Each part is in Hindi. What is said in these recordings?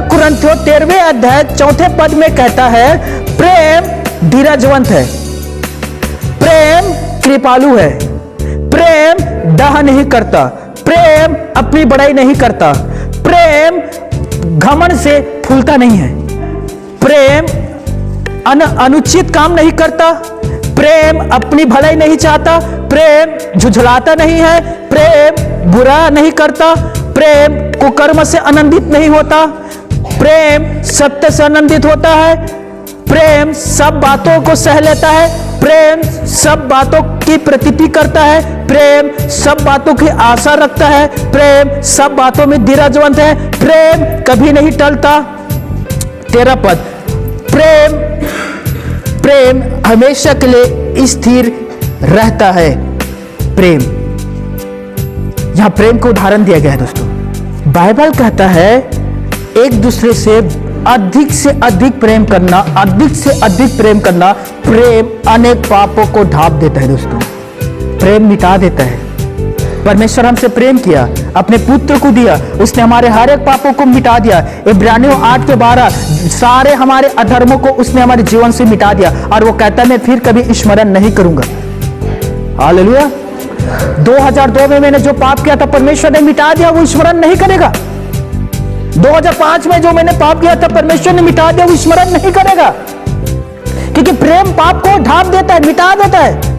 कुरिन्थियों 13वें अध्याय 4 पद में कहता है, प्रेम धीरजवंत है, प्रेम कृपालु है, प्रेम दाह नहीं करता, प्रेम अपनी बड़ाई नहीं करता, प्रेम घमंड से फूलता नहीं है, प्रेम अनुचित काम नहीं करता, प्रेम अपनी भलाई नहीं चाहता, प्रेम झुझलाता नहीं है, प्रेम बुरा नहीं करता, प्रेम कुकर्म से आनंदित नहीं होता, प्रेम सत्य से आनंदित होता है, प्रेम सब बातों को सह लेता है, प्रेम सब बातों की प्रतीति करता है, प्रेम सब बातों की आशा रखता है, प्रेम सब बातों में धीरजवंत है, प्रेम कभी नहीं टलता। 13 पद, प्रेम हमेशा के लिए स्थिर रहता है। प्रेम, यहां प्रेम को उदाहरण दिया गया है दोस्तों। बाइबल कहता है एक दूसरे से अधिक प्रेम करना, अधिक से अधिक प्रेम करना, प्रेम अनेक पापों को ढांप देता है दोस्तों, प्रेम मिटा देता है। परमेश्वर हमसे प्रेम किया, अपने पुत्र को दिया, उसने हमारे हर एक पापों को मिटा दिया। इब्रानियों 8:12, सारे हमारे अधर्मों को उसने हमारे जीवन से मिटा दिया, और वो कहता है मैं फिर कभी स्मरण नहीं करूंगा। हालेलुया। 2002 में मैंने जो पाप किया था परमेश्वर ने मिटा दिया, वो स्मरण नहीं करेगा। 2005 में जो मैंने पाप किया था परमेश्वर ने मिटा दिया, वो स्मरण नहीं करेगा, क्योंकि प्रेम पाप को ढांप देता है, मिटा देता है।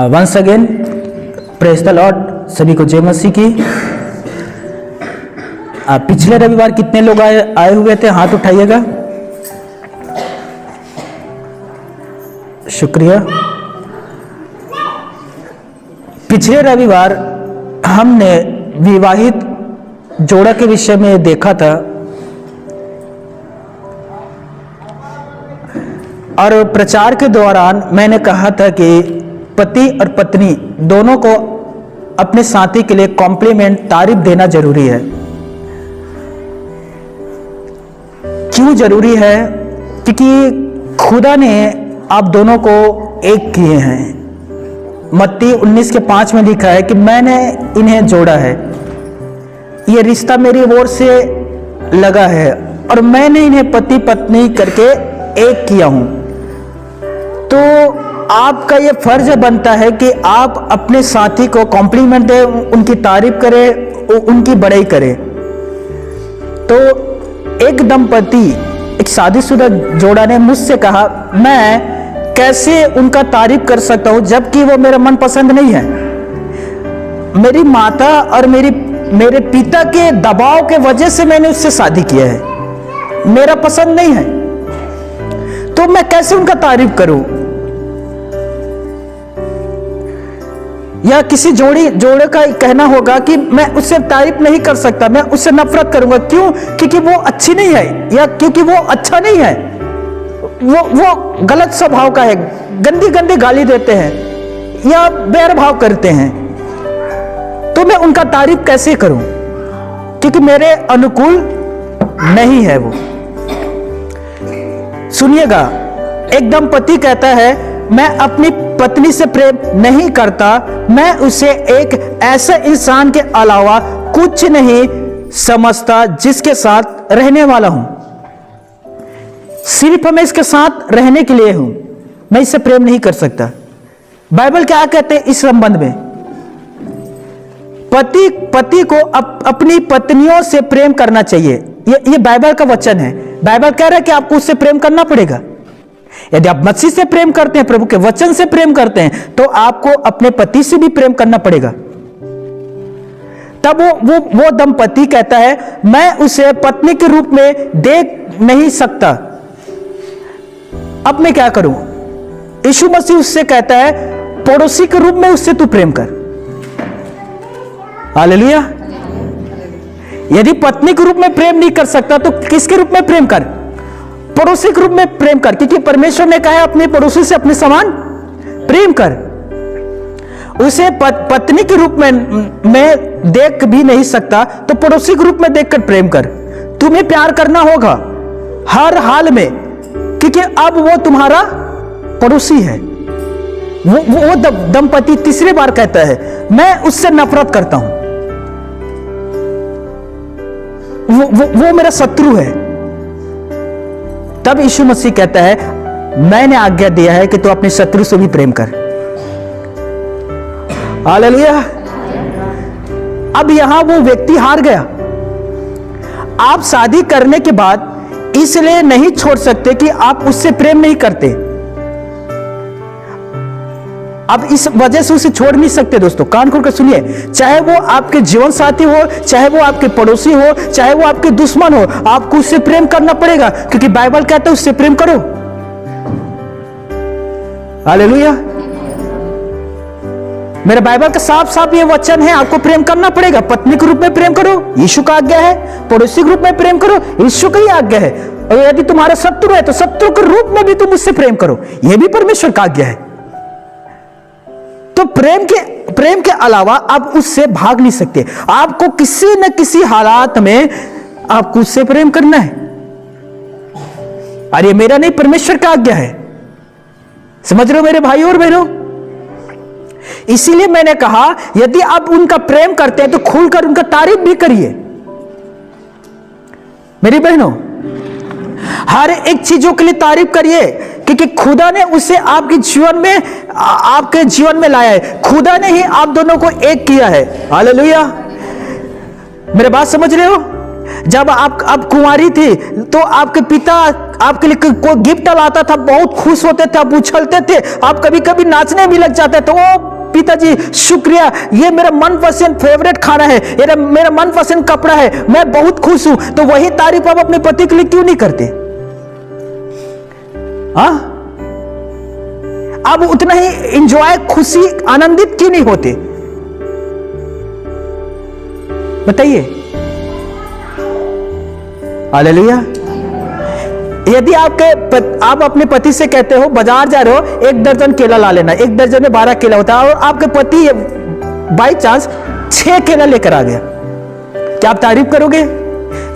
Once again praise the Lord, सभी को जय मसीह की। पिछले रविवार कितने लोग आए हुए थे, हाथ उठाइएगा। शुक्रिया। पिछले रविवार हमने विवाहित जोड़ा के विषय में देखा था, और प्रचार के दौरान मैंने कहा था कि पति और पत्नी दोनों को अपने साथी के लिए कॉम्प्लीमेंट, तारीफ देना जरूरी है। क्यों जरूरी है? क्योंकि खुदा ने आप दोनों को एक किए हैं। मत्ती 19:5 में लिखा है कि मैंने इन्हें जोड़ा है, ये रिश्ता मेरी ओर से लगा है, और मैंने इन्हें पति पत्नी करके एक किया हूं। तो आपका ये फर्ज बनता है कि आप अपने साथी को कॉम्प्लीमेंट दें, उनकी तारीफ करें, उनकी बड़ाई करें। तो एक दंपति, एक शादीशुदा जोड़ा ने मुझसे कहा, मैं कैसे उनका तारीफ कर सकता हूं जबकि वो मेरा मनपसंद नहीं है। मेरी माता और मेरे पिता के दबाव के वजह से मैंने उससे शादी किया है, मेरा पसंद नहीं है, तो मैं कैसे उनका तारीफ करूं? या किसी जोड़े का कहना होगा कि मैं उससे तारीफ नहीं कर सकता, मैं उससे नफरत करूंगा। क्यों? क्योंकि वो अच्छी नहीं है, या क्योंकि वो अच्छा नहीं है, वो गलत स्वभाव का है, गंदी गाली देते हैं या बैरभाव करते हैं, तो मैं उनका तारीफ कैसे करूं? क्योंकि मेरे अनुकूल नहीं है वो। सुनिएगा, एक दंपति कहता है, मैं अपनी पत्नी से प्रेम नहीं करता, मैं उसे एक ऐसे इंसान के अलावा कुछ नहीं समझता जिसके साथ रहने वाला हूं। सिर्फ मैं इसके साथ रहने के लिए हूं, मैं इससे प्रेम नहीं कर सकता। बाइबल क्या कहते हैं इस संबंध में? पति को अपनी पत्नियों से प्रेम करना चाहिए। ये बाइबल का वचन है। बाइबल कह रहा है कि आपको उससे प्रेम करना पड़ेगा। यदि आप मसीह से प्रेम करते हैं, प्रभु के वचन से प्रेम करते हैं, तो आपको अपने पति से भी प्रेम करना पड़ेगा। तब वो दंपति कहता है, मैं उसे पत्नी के रूप में देख नहीं सकता, अब मैं क्या करूं? यीशु मसीह उससे कहता है, पड़ोसी के रूप में उससे तू प्रेम कर। हालेलुया। यदि पत्नी के रूप में प्रेम नहीं कर सकता तो किसके रूप में प्रेम कर? पड़ोसी के रूप में प्रेम कर, क्योंकि परमेश्वर ने कहा है अपने पड़ोसी से अपने समान प्रेम कर। उसे पत्नी के रूप में देख भी नहीं सकता तो पड़ोसी के रूप में देखकर प्रेम कर। तुम्हें प्यार करना होगा हर हाल में, क्योंकि अब वो तुम्हारा पड़ोसी है। वो दंपति तीसरी बार कहता है मैं उससे नफरत करता हूं, वो मेरा शत्रु है। तब यीशु मसीह कहता है मैंने आज्ञा दिया है कि तू अपने शत्रु से भी प्रेम कर। हालेलुया। अब यहां वो व्यक्ति हार गया। आप शादी करने के बाद इसलिए नहीं छोड़ सकते कि आप उससे प्रेम नहीं करते। अब इस वजह से उसे छोड़ नहीं सकते। दोस्तों कान खोल कर सुनिए, चाहे वो आपके जीवन साथी हो, चाहे वो आपके पड़ोसी हो, चाहे वो आपके दुश्मन हो, आपको उससे प्रेम करना पड़ेगा, क्योंकि बाइबल कहता है उससे प्रेम करो। हालेलुया। मेरे बाइबल का साफ साफ ये वचन है, आपको प्रेम करना पड़ेगा। पत्नी के रूप में प्रेम करो, यीशु का आज्ञा है। पड़ोसी के रूप में प्रेम करो, यीशु का ही आज्ञा है। और यदि तुम्हारा शत्रु है तो शत्रु के रूप में भी तुम उससे प्रेम करो, यह भी परमेश्वर का आज्ञा है। तो प्रेम के अलावा आप उससे भाग नहीं सकते। आपको किसी न किसी हालात में आपको उससे प्रेम करना है। अरे मेरा नहीं, परमेश्वर का आज्ञा है। समझ रहे हो मेरे भाई और बहनों? इसीलिए मैंने कहा यदि आप उनका प्रेम करते हैं तो खुलकर उनका तारीफ भी करिए। मेरी बहनों, हर एक चीजों के लिए तारीफ करिए, क्योंकि खुदा ने उसे आपके जीवन में लाया है। खुदा ने ही आप दोनों को एक किया है। हालेलुया। मेरे बात समझ रहे हो? जब आप कुंवारी थी तो आपके पिता आपके लिए कोई गिफ्ट लाता था, बहुत खुश होते थे, आप उछलते थे, आप कभी कभी नाचने भी लग जाते। तो वो पिताजी शुक्रिया, ये मेरा मनपसंद फेवरेट खाना है, ये मेरा मनपसंद कपड़ा है, मैं बहुत खुश हूं। तो वही तारीफ आप अपने पति के लिए क्यों नहीं करते? हाँ, अब उतना ही एंजॉय, खुशी, आनंदित क्यों नहीं होते? बताइए। हालेलुया। यदि आप अपने पति से कहते हो बाजार जा रहे हो, 1 दर्जन केला ला लेना, 1 दर्जन में 12 केला होता है, और आपके पति बाई चांस 6 केला लेकर आ गया, क्या आप तारीफ करोगे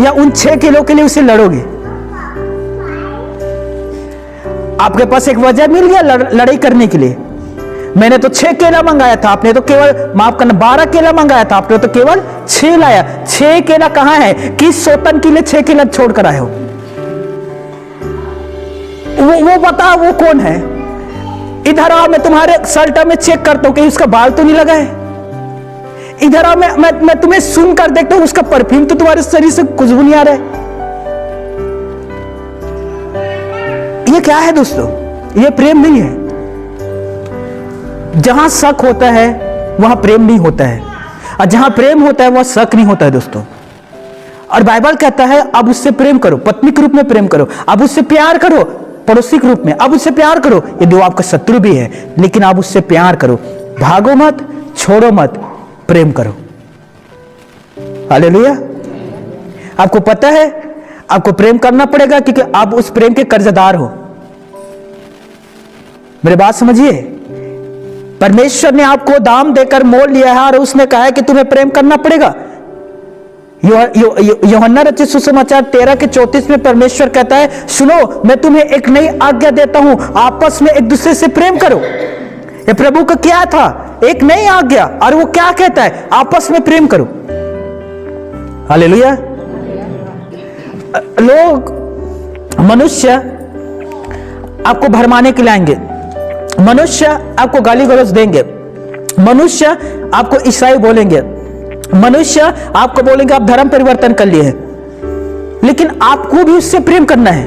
या उन 6 किलो के लिए उसे लड़ोगे? आपके पास एक वजह मिल गया लड़ाई करने के लिए। मैंने तो 6 केला मंगाया था, आपने तो केवल, माफ करना, 12 केला मंगाया था, आपने तो केवल 6 लाया। 6 केला कहां है? किस सौतन के लिए 6 केला छोड़कर आए हो? वो बता, वो कौन है? इधर आओ, मैं तुम्हारे शर्ट में चेक करता हूं कि उसका बाल तो नहीं लगा है। इधर आओ, मैं तुम्हें सुन कर देखता हूं, उसका परफ्यूम तो तुम्हारे शरीर से खुशबू नहीं आ रहा है। ये क्या है दोस्तों? ये प्रेम नहीं है। जहां शक होता है वहां प्रेम नहीं होता है, और जहां प्रेम होता है वहां शक नहीं होता है दोस्तों। और बाइबल कहता है अब उससे प्रेम करो, पत्नी के रूप में प्रेम करो, अब उससे प्यार करो, पड़ोसी के रूप में अब उससे प्यार करो। यदि वो आपका शत्रु भी है, लेकिन आप उससे प्यार करो, भागो मत, छोड़ो मत, प्रेम करो। हालेलुया। आपको पता है आपको प्रेम करना पड़ेगा, क्योंकि आप उस प्रेम के कर्जदार हो। मेरी बात समझिए, परमेश्वर ने आपको दाम देकर मोल लिया है, और उसने कहा है कि तुम्हें प्रेम करना पड़ेगा। यूहन्ना रचित सुसमाचार 13:34 में परमेश्वर कहता है, सुनो मैं तुम्हें एक नई आज्ञा देता हूं, आपस में एक दूसरे से प्रेम करो। ये प्रभु का क्या था? एक नई आज्ञा, और वो क्या कहता है? आपस में प्रेम करो। हालेलुया। लोग, मनुष्य आपको भरमाने के लिए आएंगे, मनुष्य आपको गाली गलौज देंगे, मनुष्य आपको ईसाई बोलेंगे, मनुष्य आपको बोलेंगे आप धर्म परिवर्तन कर लिए हैं, लेकिन आपको भी उससे प्रेम करना है।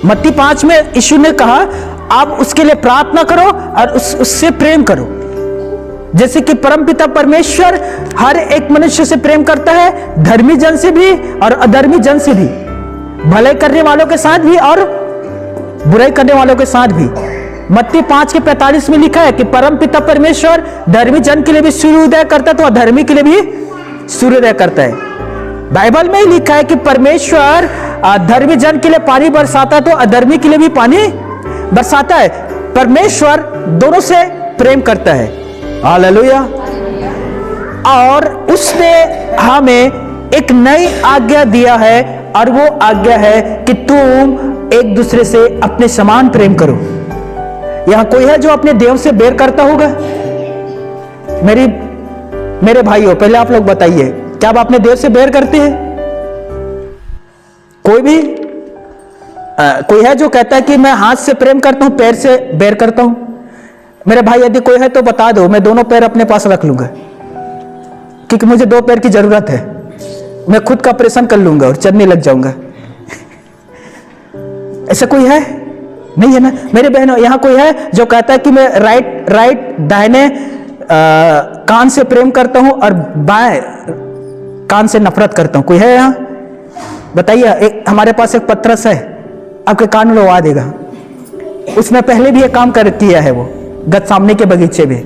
मत्ती 5 में यीशु ने कहा आप उसके लिए प्रार्थना करो और उससे प्रेम करो। जैसे कि परमपिता परमेश्वर हर एक मनुष्य से प्रेम करता है, धर्मी जन से भी और अधर्मी जन से भी, भलाई करने वालों के साथ भी और बुराई करने वालों के साथ भी। मत्ती 5:45 में लिखा है कि परमपिता परमेश्वर धर्मी जन के लिए भी सूर्योदय करता है तो अधर्मी के लिए भी सूर्योदय करता है। बाइबल में ही लिखा है कि परमेश्वर धर्मी जन के लिए पानी बरसाता है तो अधर्मी के लिए भी पानी बरसाता है। परमेश्वर दोनों से प्रेम करता है। हालेलुया। और उसने हमें एक नई आज्ञा दिया है, और वो आज्ञा है कि तुम एक दूसरे से अपने समान प्रेम करो। यहां कोई है जो अपने देव से बैर करता होगा? मेरे भाइयों, पहले आप लोग बताइए, क्या आप अपने देव से बैर करते हैं? कोई भी कोई है जो कहता है कि मैं हाथ से प्रेम करता हूं, पैर से बैर करता हूं? मेरे भाई यदि कोई है तो बता दो, मैं दोनों पैर अपने पास रख लूंगा, क्योंकि मुझे 2 पैर की जरूरत है। मैं खुद का ऑपरेशन कर लूंगा और चलने लग जाऊंगा। ऐसा कोई है? नहीं है ना। मेरे बहनों, यहां कोई है जो कहता है कि मैं राइट दाहिने कान से प्रेम करता हूं और बाएं कान से नफरत करता हूं? कोई है यहां? बताइए। हमारे पास एक पत्रस है, आपके कान में लगा देगा। उसने पहले भी एक काम किया है, वो गतसामनी के बगीचे में।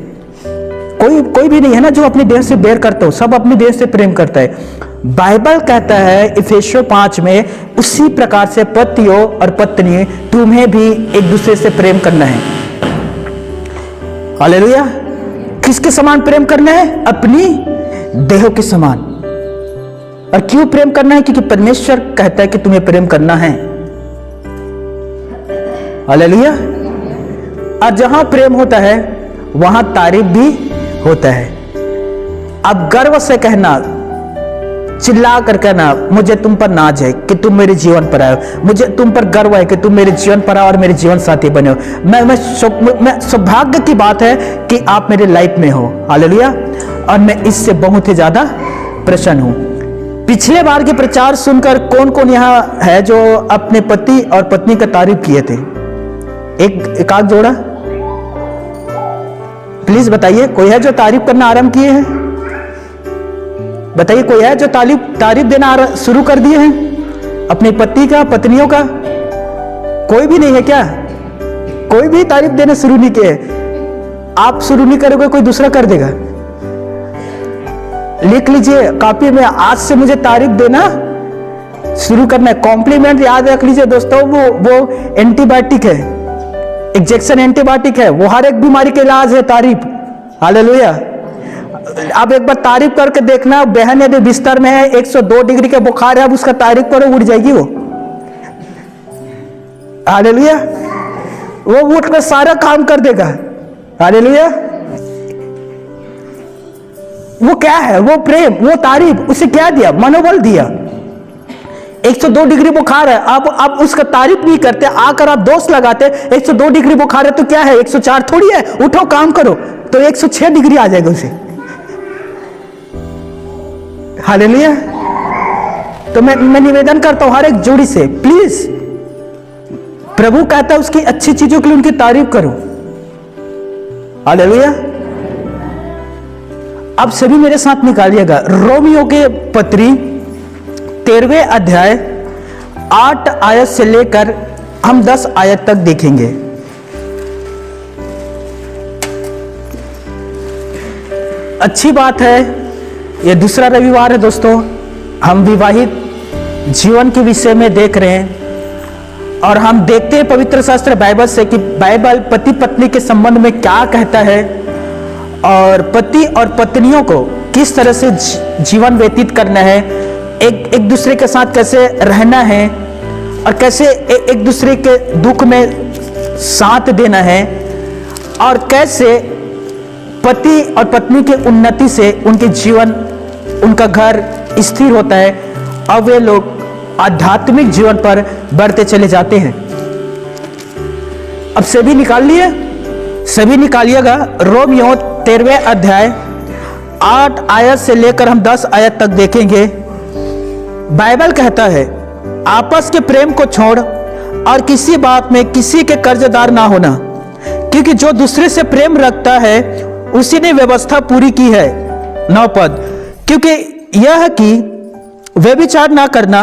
कोई भी नहीं है ना जो अपने देह से बैर करता हो, सब अपने देह से प्रेम करता है। बाइबल कहता है इफिसियों 5 में, उसी प्रकार से पतियों और पत्नी तुम्हें भी एक दूसरे से प्रेम करना है। हालेलुया। किसके समान प्रेम करना है? अपनी देह के समान। और क्यों प्रेम करना है? क्योंकि परमेश्वर कहता है कि तुम्हें प्रेम करना है। हालेलुया। और जहां प्रेम होता है वहां तारीफ भी होता है। अब गर्व से कहना, चिल्ला कर कहना, मुझे तुम पर नाज है कि तुम मेरे जीवन पर आए हो, मुझे तुम पर गर्व है कि तुम मेरे जीवन पर आओ और मेरे जीवन साथी बने हो। मैं सौभाग्य की बात है कि आप मेरे लाइफ में हो। हालेलुया। और मैं इससे बहुत ही ज्यादा प्रसन्न हूं। पिछले बार के प्रचार सुनकर कौन कौन यहां है जो अपने पति और पत्नी का तारीफ किए थे? एक आग जोड़ा, प्लीज बताइए। कोई है जो तारीफ करना आरंभ किए हैं? बताइए, कोई है जो तारीफ देना शुरू कर दिए हैं अपनी पति का, पत्नियों का? कोई भी नहीं है क्या? कोई भी तारीफ देना शुरू नहीं किए? आप शुरू नहीं करोगे, कोई दूसरा कर देगा। लिख लीजिए कॉपी में, आज से मुझे तारीफ देना शुरू करना है। कॉम्प्लीमेंट याद रख लीजिए दोस्तों, वो एंटीबायोटिक है, इंजेक्शन एंटीबायोटिक है, वो हर एक बीमारी के इलाज है तारीफ। हालेलुया। अब एक बार तारीफ करके देखना, बहन यदि बिस्तर में है, 102 डिग्री का बुखार है, अब उसका तारीफ करो, उड़ जाएगी वो। हालेलुया। वो उठकर सारा काम कर देगा। हालेलुया। वो क्या है? वो प्रेम, वो तारीफ। उसे क्या दिया? मनोबल दिया। 102 डिग्री बुखार है, आप उसका तारीफ नहीं करते, आकर आप दोष लगाते। 102 डिग्री बुखार है तो क्या है? 104 थोड़ी है, उठो काम करो, तो 106 डिग्री आ जाएगा उसे। हालेलुया। तो मैं निवेदन करता हूं हर एक जोड़ी से, प्लीज, प्रभु कहता है उसकी अच्छी चीजों के लिए उनकी तारीफ करो। हालेलुया। अब सभी मेरे साथ निकालिएगा रोमियो के पत्री 13वें अध्याय 8 आयत से लेकर हम 10 आयत तक देखेंगे। अच्छी बात है, यह दूसरा रविवार है दोस्तों, हम विवाहित जीवन के विषय में देख रहे हैं और हम देखते हैं पवित्र शास्त्र बाइबल से कि बाइबल पति पत्नी के संबंध में क्या कहता है और पति और पत्नियों को किस तरह से जीवन व्यतीत करना है, एक दूसरे के साथ कैसे रहना है और कैसे एक दूसरे के दुख में साथ देना है और कैसे पति और पत्नी के उन्नति से उनके जीवन, उनका घर स्थिर होता है और वे लोग आध्यात्मिक जीवन पर बढ़ते चले जाते हैं। अब सभी निकाल लिए, सभी निकालिएगा रोमियो 13वें अध्याय 8 आयत से लेकर हम 10 आयत तक देखेंगे। बाइबल कहता है, आपस के प्रेम को छोड़ और किसी बात में किसी के कर्जदार ना होना, क्योंकि जो दूसरे से प्रेम रखता है उसी ने व्यवस्था पूरी की है। 9 पद, क्योंकि यह कि व्यभिचार ना करना,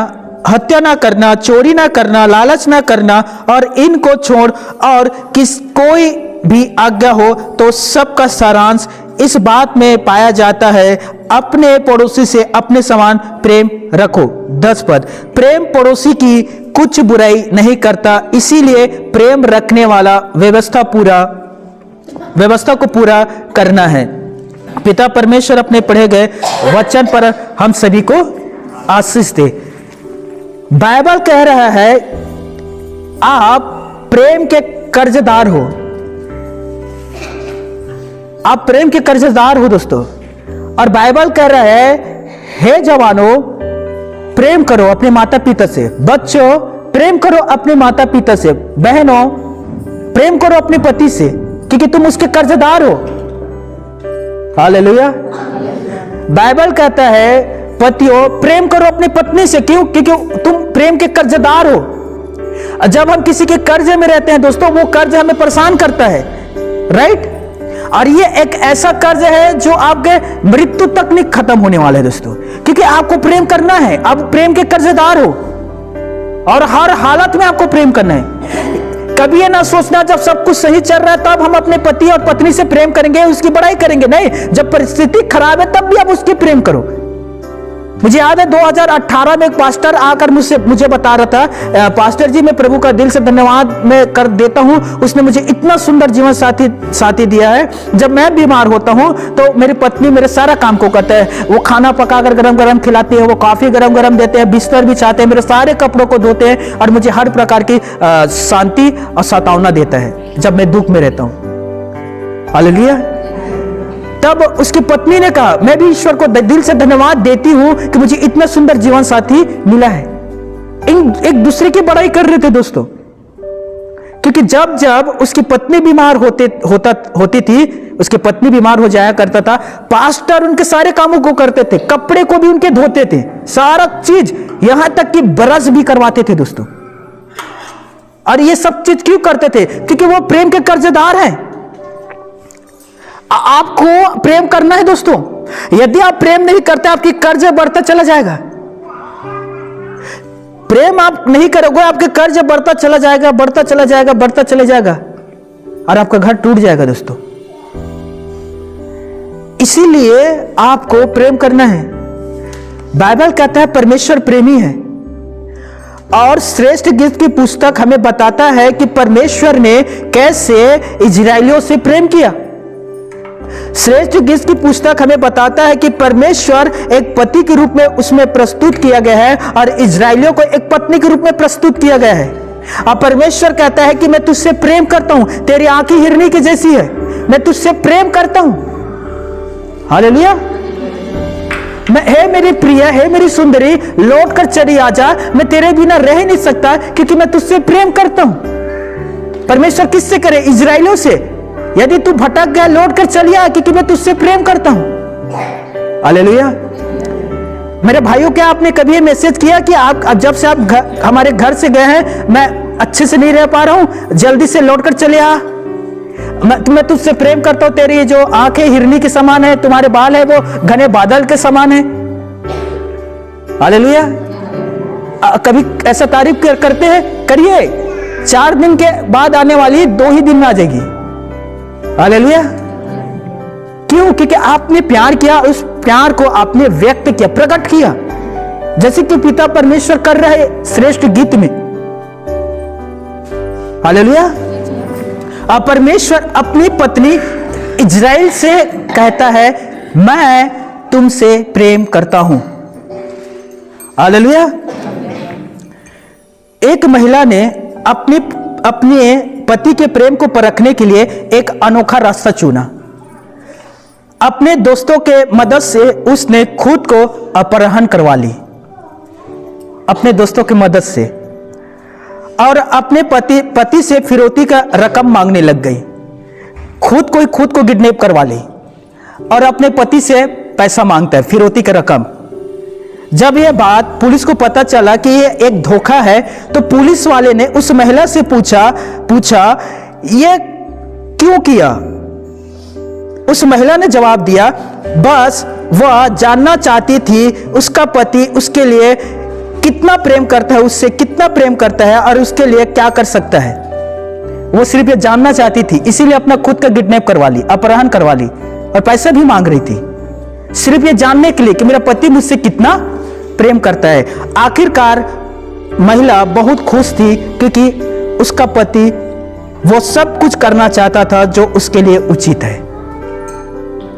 हत्या ना करना, चोरी ना करना, लालच ना करना और इनको छोड़ और कोई भी आज्ञा हो तो सबका सारांश इस बात में पाया जाता है, अपने पड़ोसी से अपने समान प्रेम रखो। 10 पद, प्रेम पड़ोसी की कुछ बुराई नहीं करता, इसीलिए प्रेम रखने वाला व्यवस्था पूरा व्यवस्था को पूरा करना है। पिता परमेश्वर अपने पढ़े गए वचन पर हम सभी को आशीष दे। बाइबल कह रहा है आप प्रेम के कर्जदार हो, आप प्रेम के कर्जदार हो दोस्तों। और बाइबल कह रहा है हे जवानों प्रेम करो अपने माता पिता से, बच्चों प्रेम करो अपने माता पिता से, बहनों प्रेम करो अपने पति से, क्योंकि तुम उसके कर्जदार हो। हालेलुया। बाइबल कहता है पतियों प्रेम करो अपनी पत्नी से, क्यों? क्योंकि तुम प्रेम के कर्जदार हो। जब हम किसी के कर्ज में रहते हैं दोस्तों, वो कर्ज हमें परेशान करता है, राइट? और ये एक ऐसा कर्ज है जो आपके मृत्यु तक नहीं खत्म होने वाला है दोस्तों, क्योंकि आपको प्रेम करना है। आप प्रेम के कर्जदार हो और हर हालत में आपको प्रेम करना है। कभी ये ना सोचना जब सब कुछ सही चल रहा है तब हम अपने पति और पत्नी से प्रेम करेंगे, उसकी बड़ाई करेंगे। नहीं, जब परिस्थिति खराब है तब भी आप उसकी प्रेम करो। मुझे याद है 2018 में एक पास्टर आकर मुझे बता रहा था, पास्टर जी मैं प्रभु का दिल से धन्यवाद मैं कर देता हूं, उसने मुझे इतना सुंदर जीवन साथी दिया है। जब मैं बीमार होता हूं तो मेरी पत्नी मेरे सारा काम को करता है। वो खाना पकाकर गरम गरम खिलाती है, वो कॉफी गरम गरम देते हैं, बिस्तर बिछाते हैं, मेरे सारे कपड़ों को धोते हैं और मुझे हर प्रकार की शांति और सतावना देता है जब मैं दुख में रहता हूं। हालेलुया। तब उसकी पत्नी ने कहा मैं भी ईश्वर को दिल से धन्यवाद देती हूं कि मुझे इतना सुंदर जीवन साथी मिला है। एक दूसरे की बड़ाई कर रहे थे दोस्तों, क्योंकि जब जब उसकी पत्नी बीमार होती थी, उसकी पत्नी बीमार हो जाया करता था, पास्टर उनके सारे कामों को करते थे, कपड़े को भी उनके धोते थे, सारा चीज, यहां तक कि ब्रश भी करवाते थे दोस्तों। और ये सब चीज क्यों करते थे? क्योंकि वो प्रेम के कर्जदार हैं। आपको प्रेम करना है दोस्तों। यदि आप प्रेम नहीं करते आपकी कर्ज बढ़ता चला जाएगा। प्रेम आप नहीं करोगे आपके कर्ज बढ़ता चला जाएगा, बढ़ता चला जाएगा, बढ़ता चला जाएगा और आपका घर टूट जाएगा दोस्तों। इसीलिए आपको प्रेम करना है। बाइबल कहता है परमेश्वर प्रेमी है और श्रेष्ठ गीत की पुस्तक हमें बताता है कि परमेश्वर ने कैसे इजरायलियों से प्रेम किया। श्रेष्ठ गीत की पुस्तक हमें बताता है कि परमेश्वर एक पति के रूप में उसमें प्रस्तुत किया गया है और इजरायलियों को एक पत्नी के रूप में प्रस्तुत किया गया है। और परमेश्वर कहता है कि मैं तुझसे प्रेम करता हूं, तेरी आंखें हिरनी की जैसी है, मैं तुझसे प्रेम करता हूं। हालेलुया। हे मेरी प्रिय, हे मेरी सुंदरी, लौट कर चली आजा, मैं तेरे बिना रह ही नहीं सकता क्योंकि मैं तुझसे प्रेम करता हूं। परमेश्वर किससे करे? इजरायलियों से। यदि तू भटक गया लौट कर चलिए आ, क्योंकि मैं तुझसे प्रेम करता हूं। हालेलुया। मेरे भाइयों, क्या आपने कभी ये मैसेज किया कि आप जब से आप हमारे घर से गए हैं मैं अच्छे से नहीं रह पा रहा हूं, जल्दी से लौट कर चले आ, मैं तुझसे प्रेम करता हूं, तेरी जो आंखें हिरनी के समान है, तुम्हारे बाल है वो घने बादल के समान है। हालेलुया। कभी ऐसा तारीफ करते हैं? करिए, 4 दिन के बाद आने वाली 2 ही दिन में आ जाएगी। हालेलुया। क्यों? क्योंकि आपने प्यार किया, उस प्यार को आपने व्यक्त किया, प्रकट किया, जैसे कि पिता परमेश्वर कर रहे श्रेष्ठ गीत में। हालेलुया। अब परमेश्वर अपनी पत्नी इजराइल से कहता है मैं तुमसे प्रेम करता हूं। हालेलुया। एक महिला ने अपने पति के प्रेम को परखने के लिए एक अनोखा रास्ता चुना। अपने दोस्तों के मदद से उसने खुद को अपहरण करवा ली, अपने दोस्तों की मदद से, और अपने पति से फिरौती का रकम मांगने लग गई। खुद को किडनैप करवा ली और अपने पति से पैसा मांगता है, फिरौती का रकम। जब यह बात पुलिस को पता चला कि यह एक धोखा है, तो पुलिस वाले ने उस महिला से पूछा यह क्यों किया? उस महिला ने जवाब दिया बस वह जानना चाहती थी उसका पति उसके लिए कितना प्रेम करता है, उससे कितना प्रेम करता है और उसके लिए क्या कर सकता है। वो सिर्फ ये जानना चाहती थी, इसीलिए अपना खुद का किडनैप करवा ली, अपहरण करवा ली और पैसा भी मांग रही थी, सिर्फ ये जानने के लिए कि मेरा पति मुझसे कितना प्रेम करता है। आखिरकार महिला बहुत खुश थी क्योंकि उसका पति वो सब कुछ करना चाहता था जो उसके लिए उचित है।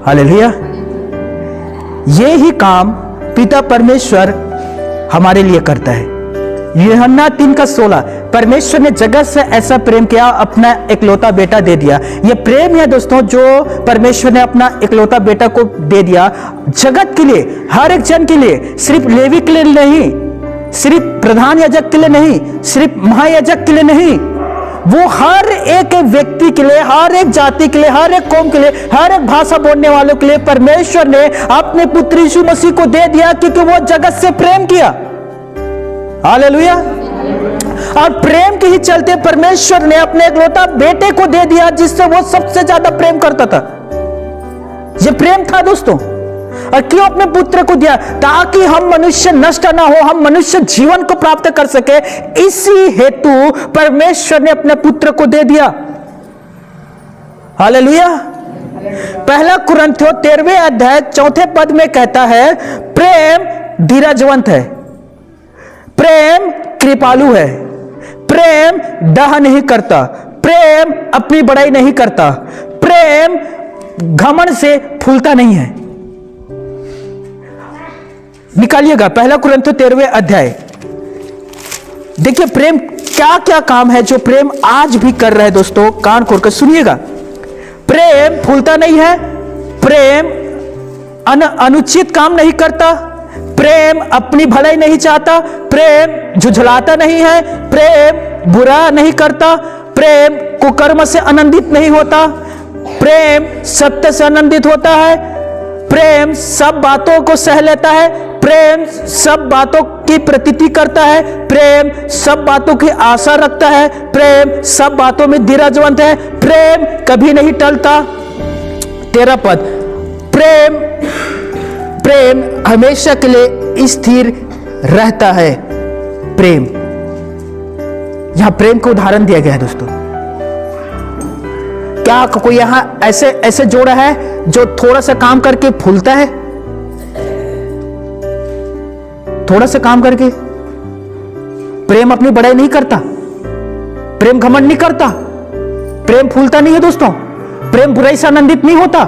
हालेलुया। ये ही काम पिता परमेश्वर हमारे लिए करता है। यूहन्ना 3:16, परमेश्वर ने जगत से ऐसा प्रेम किया, अपना इकलौता बेटा दे दिया। ये प्रेम है दोस्तों, जो परमेश्वर ने अपना इकलौता बेटा को दे दिया जगत के लिए, हर एक जन के लिए, सिर्फ लेवी के लिए नहीं, सिर्फ प्रधान याजक के लिए नहीं, सिर्फ महायाजक के लिए नहीं, वो हर एक व्यक्ति के लिए, हर एक जाति के लिए, हर एक कौम के लिए, हर एक भाषा बोलने वालों के लिए परमेश्वर ने अपने पुत्र यीशु मसीह को दे दिया, क्योंकि वो जगत से प्रेम किया। हालेलुया। और प्रेम के ही चलते परमेश्वर ने अपने इकलौता बेटे को दे दिया, जिससे वो सबसे ज्यादा प्रेम करता था। ये प्रेम था दोस्तों। और क्यों अपने पुत्र को दिया? ताकि हम मनुष्य नष्ट ना हो, हम मनुष्य जीवन को प्राप्त कर सके। इसी हेतु परमेश्वर ने अपने पुत्र को दे दिया। हालेलुया। पहला कुरिन्थियों 13वें अध्याय 4 पद में कहता है, प्रेम धीरजवंत है, प्रेम कृपालु है, प्रेम दाह नहीं करता, प्रेम अपनी बड़ाई नहीं करता, प्रेम घमंड से फूलता नहीं है। निकालिएगा पहला कुरिन्थियों 13वें अध्याय। देखिए प्रेम क्या क्या काम है जो प्रेम आज भी कर रहा है दोस्तों, कान खोलकर सुनिएगा। प्रेम फूलता नहीं है, प्रेम अनुचित काम नहीं करता, प्रेम अपनी भलाई नहीं चाहता, प्रेम झुझलाता नहीं है, प्रेम बुरा नहीं करता, प्रेम कुकर्म से आनंदित नहीं होता, प्रेम सत्य से आनंदित होता है, प्रेम सब बातों को सह लेता है, प्रेम सब बातों की प्रतीति करता है, प्रेम सब बातों की आशा रखता है, प्रेम सब बातों में धीरजवंत है, प्रेम कभी नहीं टलता। 13 पद, प्रेम प्रेम हमेशा के लिए स्थिर रहता है। प्रेम, यहां प्रेम का उदाहरण दिया गया है दोस्तों। क्या कोई यहां ऐसे ऐसे जोड़ा है जो थोड़ा सा काम करके फूलता है? थोड़ा सा काम करके प्रेम अपनी बड़ाई नहीं करता, प्रेम घमंड नहीं करता, प्रेम फूलता नहीं है दोस्तों, प्रेम बुराई से आनंदित नहीं होता।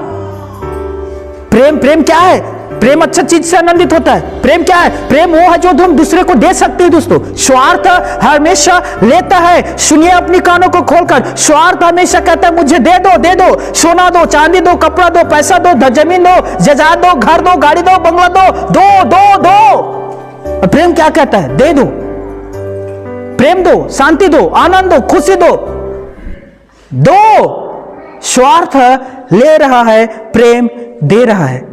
प्रेम क्या है? प्रेम अच्छा चीज से आनंदित होता है। प्रेम क्या है? प्रेम वो है जो हम दूसरे को दे सकते हैं दोस्तों। स्वार्थ हमेशा लेता है। सुनिए अपनी कानों को खोलकर, स्वार्थ हमेशा कहता है मुझे दे दो, सोना दो, चांदी दो, कपड़ा दो, पैसा दो, जमीन दो, जायदाद दो, घर दो, गाड़ी दो, बंगला दो। और प्रेम क्या कहता है? दे दो, प्रेम दो, शांति दो, आनंद दो, खुशी दो। स्वार्थ ले रहा है, प्रेम दे रहा है।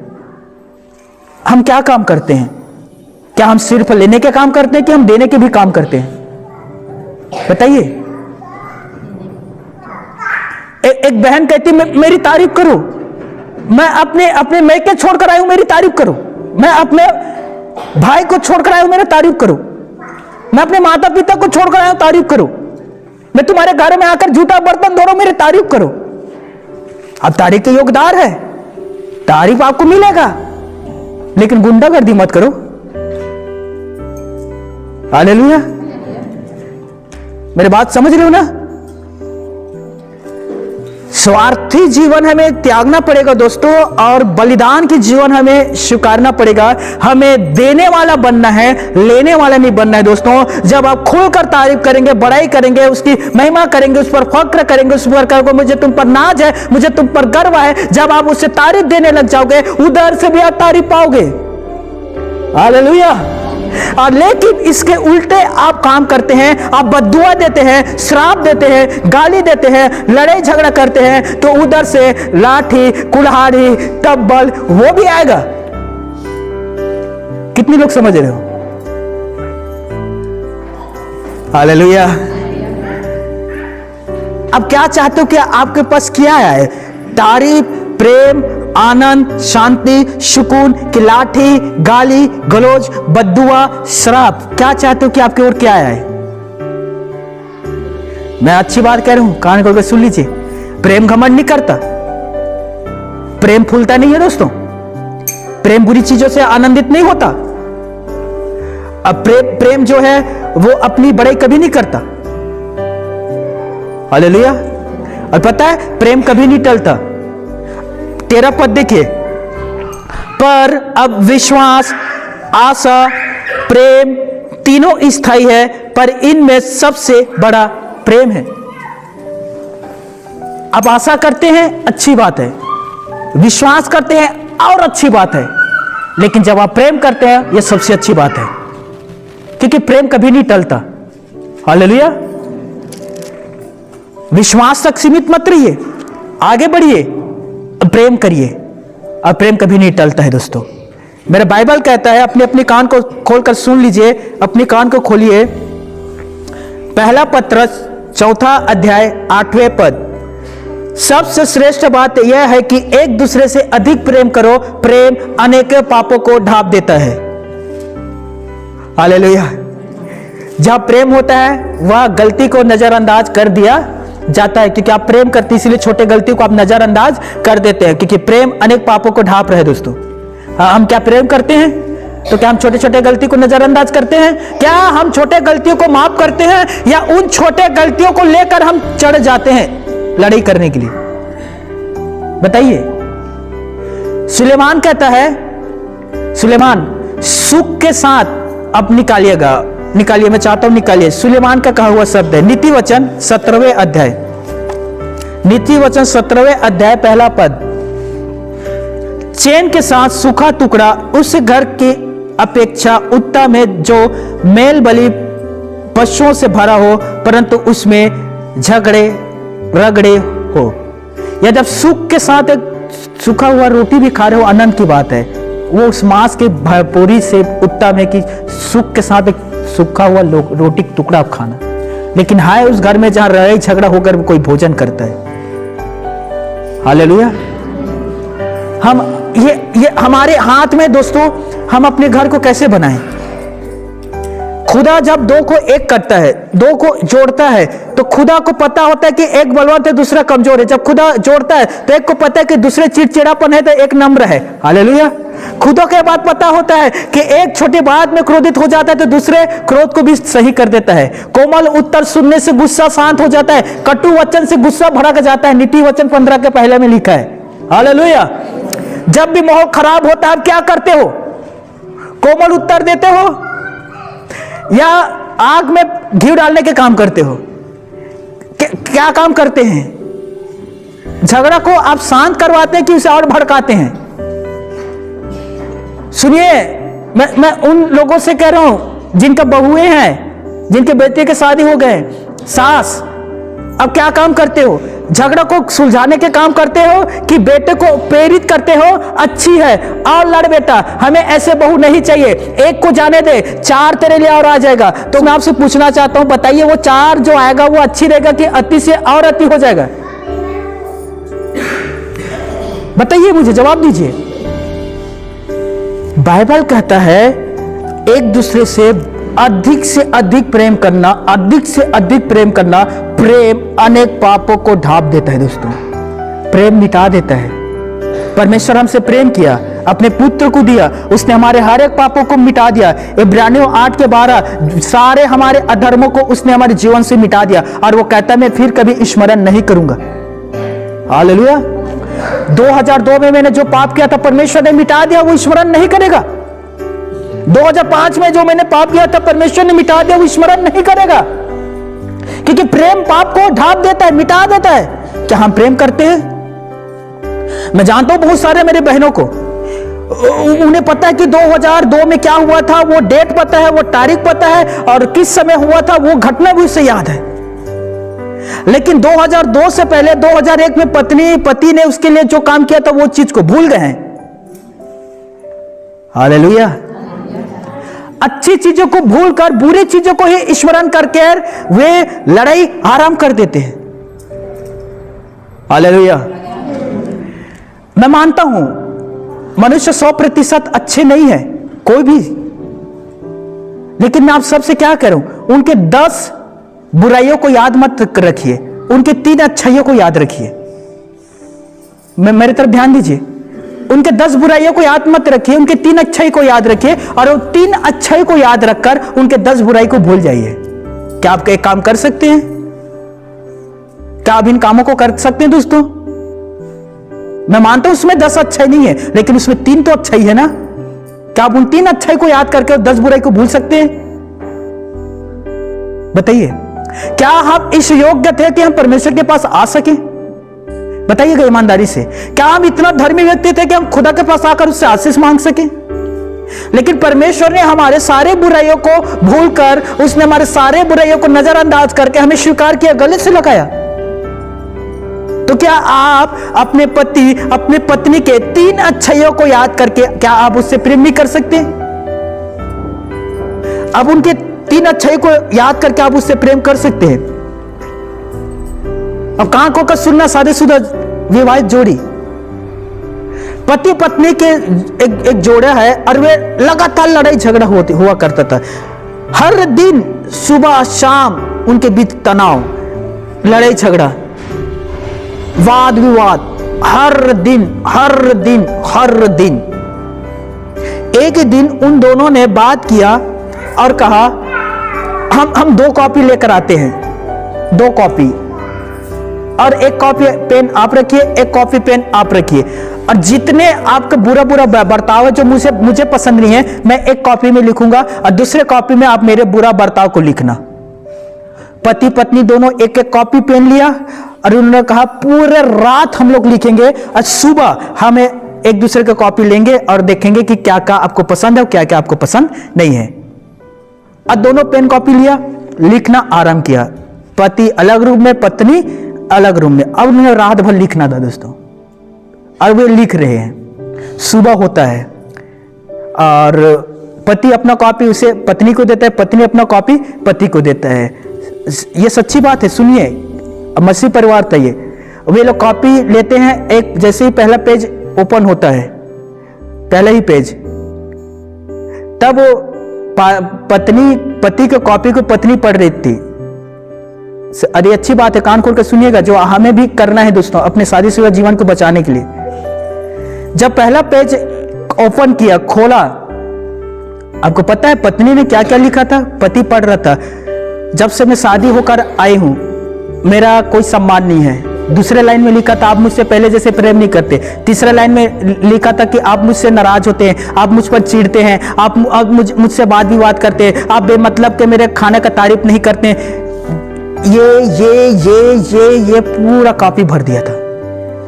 हम क्या काम करते हैं? क्या हम सिर्फ लेने के काम करते हैं कि हम देने के भी काम करते हैं? बताइए। एक बहन कहती है मेरी तारीफ करो, मैं अपने मैके छोड़कर आई हूं, मेरी तारीफ करो, मैं अपने भाई को छोड़कर आया हूं, मेरी तारीफ करो, मैं अपने माता पिता को छोड़कर आया हूं, तारीफ करो, मैं तुम्हारे घर में आकर जूठा बर्तन धो रहा हूं, मेरी तारीफ करो। अब तारीफ के योगदार है, तारीफ आपको मिलेगा, लेकिन गुंडागर्दी मत करो। हालेलुया। मेरी बात समझ रहे हो ना? स्वार्थी जीवन हमें त्यागना पड़ेगा दोस्तों, और बलिदान की जीवन हमें स्वीकारना पड़ेगा। हमें देने वाला बनना है, लेने वाला नहीं बनना है दोस्तों। जब आप खुलकर तारीफ करेंगे, बड़ाई करेंगे, उसकी महिमा करेंगे, उस पर फक्र करेंगे, उस पर कहोगे मुझे तुम पर नाज है, मुझे तुम पर गर्व है, जब आप उससे तारीफ देने लग जाओगे, उधर से भी आप तारीफ पाओगे। हालेलुया। और लेकिन इसके उल्टे आप काम करते हैं, आप बद्दुआ देते हैं, श्राप देते हैं, गाली देते हैं, लड़ाई झगड़ा करते हैं, तो उधर से लाठी, कुल्हाड़ी, तब्बल वो भी आएगा। कितने लोग समझ रहे हो? हालेलुया। अब क्या चाहते हो कि आपके पास क्या आए? तारीफ, प्रेम, आनंद, शांति, सुकून की लाठी, गाली गलौज, बद्दुआ, श्राप? क्या चाहते हो कि आपकी ओर क्या आए? मैं अच्छी बात कह रहा हूं, कान खोलकर सुन लीजिए। प्रेम घमंड नहीं करता, प्रेम फूलता नहीं है दोस्तों, प्रेम बुरी चीजों से आनंदित नहीं होता। अब प्रेम जो है वो अपनी बड़ाई कभी नहीं करता। हालेलुया। और पता है प्रेम कभी नहीं टलता। 13 पद देखिए, पर अब विश्वास, आशा, प्रेम तीनों स्थायी है, पर इनमें सबसे बड़ा प्रेम है। अब आशा करते हैं, अच्छी बात है, विश्वास करते हैं और अच्छी बात है, लेकिन जब आप प्रेम करते हैं यह सबसे अच्छी बात है, क्योंकि प्रेम कभी नहीं टलता। हालेलुया। विश्वास तक सीमित मत रहिए, आगे बढ़िए, प्रेम करिए, और प्रेम कभी नहीं टलता है दोस्तों। मेरा बाइबल कहता है, अपने अपने कान को खोलकर सुन लीजिए, अपने कान को खोलिए। पहला पत्रस 4 अध्याय 8वें पद, सबसे श्रेष्ठ बात यह है कि एक दूसरे से अधिक प्रेम करो, प्रेम अनेक पापों को ढांप देता है। हालेलुया। जहां प्रेम होता है वह गलती को नजरअंदाज कर दिया जाता है, क्योंकि आप प्रेम करते, इसलिए छोटे गलती को आप नजरअंदाज कर देते हैं, क्योंकि प्रेम अनेक पापों को ढांप रहे दोस्तों। हम क्या प्रेम करते हैं तो क्या हम छोटे छोटे गलती को नजरअंदाज करते हैं? क्या हम छोटे गलतियों को माफ करते हैं, या उन छोटे गलतियों को लेकर हम चढ़ जाते हैं लड़ाई करने के लिए? बताइए। सुलेमान कहता है, सुलेमान सुख के साथ अब निकालिएगा, निकालिए, मैं चाहता हूं निकालिए। सुलेमान का कहा हुआ शब्द है, नीति वचन 17वें अध्याय, नीति वचन 17वें अध्याय पहला पद, चैन के साथ सूखा टुकड़ा उस घर की अपेक्षा उत्तम है जो मेल बलि पशुओं से भरा हो, परंतु उसमें झगड़े रगड़े हो। या जब सूख के साथ एक सूखा हुआ रोटी भी खा रहे हो, आनंद की बात है, वो उस मांस की भरपूरी से उत्तम है कि सूख के साथ एक सूखा हुआ रोटी का टुकड़ा खाना। लेकिन हाय उस घर में जहां लड़ाई झगड़ा होकर कोई भोजन करता है। हालेलुया। हम ये हमारे हाथ में दोस्तों, हम अपने घर को कैसे बनाएं? खुदा जब दो को एक करता है, दो को जोड़ता है, तो खुदा को पता होता है कि एक बलवंत है दूसरा कमजोर है। जब खुदा जोड़ता है तो एक को पता है कि दूसरे चिड़चिड़ापन है तो एक नम्र है। हालेलुया। खुदा के बात पता होता है कि एक छोटी बात में क्रोधित हो जाता है तो दूसरे क्रोध को भी सही कर देता है। कोमल उत्तर सुनने से गुस्सा शांत हो जाता है, कटु वचन से गुस्सा भड़क जाता है। नीति वचन 15 के पहले में लिखा है। हालेलुया। जब भी माहौल खराब होता है, आप क्या करते हो? कोमल उत्तर देते हो या आग में घी डालने के काम करते हो? क्या काम करते हैं? झगड़ा को आप शांत करवाते हैं कि उसे और भड़काते हैं? सुनिए, मैं उन लोगों से कह रहा हूं जिनका बहुएं हैं, जिनके बेटे के शादी हो गए, सास, अब क्या काम करते हो? झगड़ा को सुलझाने के काम करते हो कि बेटे को प्रेरित करते हो, अच्छी है और लड़ बेटा, हमें ऐसे बहू नहीं चाहिए, एक को जाने दे, 4 तेरे लिए और आ जाएगा। तो मैं आपसे पूछना चाहता हूं, बताइए वो 4 जो आएगा वो अच्छी रहेगा कि अति से और अति हो जाएगा? बताइए, मुझे जवाब दीजिए। बाइबल कहता है एक दूसरे से अधिक प्रेम करना, अधिक से अधिक प्रेम करना, प्रेम अनेक पापों को ढांप देता है दोस्तों। प्रेम मिटा देता है। परमेश्वर हमसे प्रेम किया, अपने पुत्र को दिया, उसने हमारे हर एक पापों को मिटा दिया। इब्रानियों 8 के 12, सारे हमारे अधर्मों को उसने हमारे जीवन से मिटा दिया, और वो कहता है मैं फिर कभी स्मरण नहीं करूंगा। हालेलुया। 2002 में मैंने जो पाप किया था परमेश्वर ने मिटा दिया, वो स्मरण नहीं करेगा। 2005 में जो मैंने पाप किया था परमेश्वर ने मिटा दिया, वो स्मरण नहीं करेगा, क्योंकि प्रेम पाप को ढांप देता है, मिटा देता है। क्या हम प्रेम करते हैं? मैं जानता हूं बहुत सारे मेरे बहनों को, उन्हें पता है कि 2002 में क्या हुआ था, वो डेट पता है, वो तारीख पता है, और किस समय हुआ था वो घटना भी उससे याद है। लेकिन 2002 से पहले 2001 में पति ने उसके लिए जो काम किया था वो चीज को भूल गए हैं। हालेलुया। अच्छी चीजों को भूलकर बुरी चीजों को ही स्मरण करके वे लड़ाई आराम कर देते हैं। हालेलुया। मैं मानता हूं मनुष्य 100% अच्छे नहीं है, कोई भी, लेकिन मैं आप सबसे क्या करूं, उनके 10 बुराइयों को याद मत रखिए, उनके 3 अच्छाइयों को याद रखिए। मेरे तरफ ध्यान दीजिए। उनके 10 बुराइयों को याद मत रखिए, उनके 3 अच्छाई को याद रखिए, और उन 3 अच्छाई को याद रखकर उनके 10 बुराई को भूल जाइए। क्या आप एक काम कर सकते हैं? क्या आप इन कामों को कर सकते हैं दोस्तों? मैं मानता हूं उसमें 10 अच्छाई नहीं है, लेकिन उसमें 3 तो अच्छाई है ना। क्या आप उन 3 अच्छाई को याद करके 10 बुराई को भूल सकते हैं? बताइए, क्या हम इस योग्य थे कि हम परमेश्वर के पास आ सके? बताइएगा ईमानदारी से, क्या हम इतना धर्मी व्यक्ति थे कि हम खुदा के पास आकर उससे आशीष मांग सके? लेकिन परमेश्वर ने हमारे सारे बुराइयों को भूलकर, उसने हमारे सारे बुराइयों को नजरअंदाज करके हमें स्वीकार किया, गले से लगाया। तो क्या आप अपने पति, अपने पत्नी के 3 अच्छाइयों को याद करके क्या आप उससे प्रेम नहीं कर सकते? अब उनके 3 अच्छाई को याद करके आप उससे प्रेम कर सकते हैं। अब कान खोलकर सुनना, शादीशुदा विवाहित जोड़ी, पति पत्नी के एक जोड़ा है और वे लगातार लड़ाई झगड़ा हुआ करता था। हर दिन सुबह शाम उनके बीच तनाव, लड़ाई झगड़ा, वाद विवाद, हर दिन हर दिन हर दिन। एक दिन उन दोनों ने बात किया और कहा हम 2 कॉपी लेकर आते हैं, 2 कॉपी, और एक कॉपी पेन आप रखिए, एक कॉपी पेन आप रखिए, और जितने आपका बुरा बुरा बर्ताव है जो मुझे पसंद नहीं है, मैं एक कॉपी में लिखूंगा और दूसरे कॉपी में आप मेरे बुरा बर्ताव को लिखना। पति पत्नी दोनों एक एक कॉपी पेन लिया और उन्होंने कहा पूरे रात हम लोग लिखेंगे और सुबह हमें एक दूसरे की कॉपी लेंगे और देखेंगे कि क्या क्या आपको पसंद है और क्या क्या आपको पसंद नहीं है। और दोनों पेन कॉपी लिया, लिखना आरंभ किया। पति अलग रूम में, पत्नी अलग रूम में। अब उन्हें रात भर लिखना था दोस्तों, और वे लिख रहे हैं। सुबह होता है और पति अपना कॉपी उसे पत्नी को देता है, पत्नी अपना कॉपी पति को देता है। ये सच्ची बात है, सुनिए, मसीह परिवार था ये। वे लोग कॉपी लेते हैं, एक जैसे ही पहला पेज ओपन होता है, पहला ही पेज, तब पत्नी पति के कॉपी को पत्नी पढ़ रही थी। अरे अच्छी बात है, कान खोल कर सुनिएगा, जो हमें भी करना है दोस्तों अपने शादीशुदा जीवन को बचाने के लिए। जब पहला पेज ओपन किया, खोला, आपको पता है पत्नी ने क्या क्या लिखा था? पति पढ़ रहा था, जब से मैं शादी होकर आई हूं मेरा कोई सम्मान नहीं है। दूसरे लाइन में लिखा था आप मुझसे पहले जैसे प्रेम नहीं करते। तीसरे लाइन में लिखा था कि आप मुझसे नाराज होते हैं, आप मुझ पर चिढ़ते हैं, आप मुझसे वाद विवाद करते हैं, आप बेमतलब के मेरे खाने का तारीफ नहीं करते हैं। ये पूरा कॉपी भर दिया था,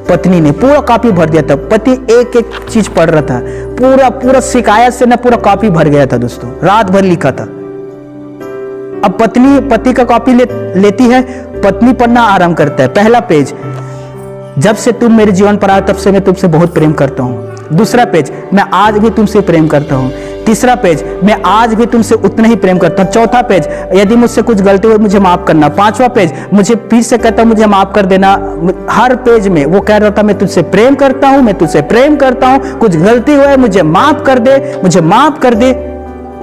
पत्नी ने पूरा कॉपी भर दिया था। पति एक एक चीज पढ़ रहा था, पूरा शिकायत से ना पूरा कॉपी भर गया था दोस्तों, रात भर लिखा था। अब पत्नी पति का कॉपी लेती है, पत्नी पढ़ना आरंभ करता है। पहला पेज, जब से तुम मेरे जीवन पर आए तब से मैं तुमसे बहुत प्रेम करता हूं। दूसरा पेज, मैं आज भी तुमसे प्रेम करता हूं। तीसरा पेज, मैं आज भी तुमसे उतना ही प्रेम करता हूं। चौथा पेज, यदि मुझसे कुछ गलती हो मुझे माफ करना। 5वां पेज, मुझे फिर से कहता हूं मुझे माफ कर देना। हर पेज में वो कह रहा था मैं तुझसे प्रेम करता हूं, मैं तुझसे प्रेम करता हूं, कुछ गलती हुआ है मुझे माफ कर दे, मुझे माफ कर दे।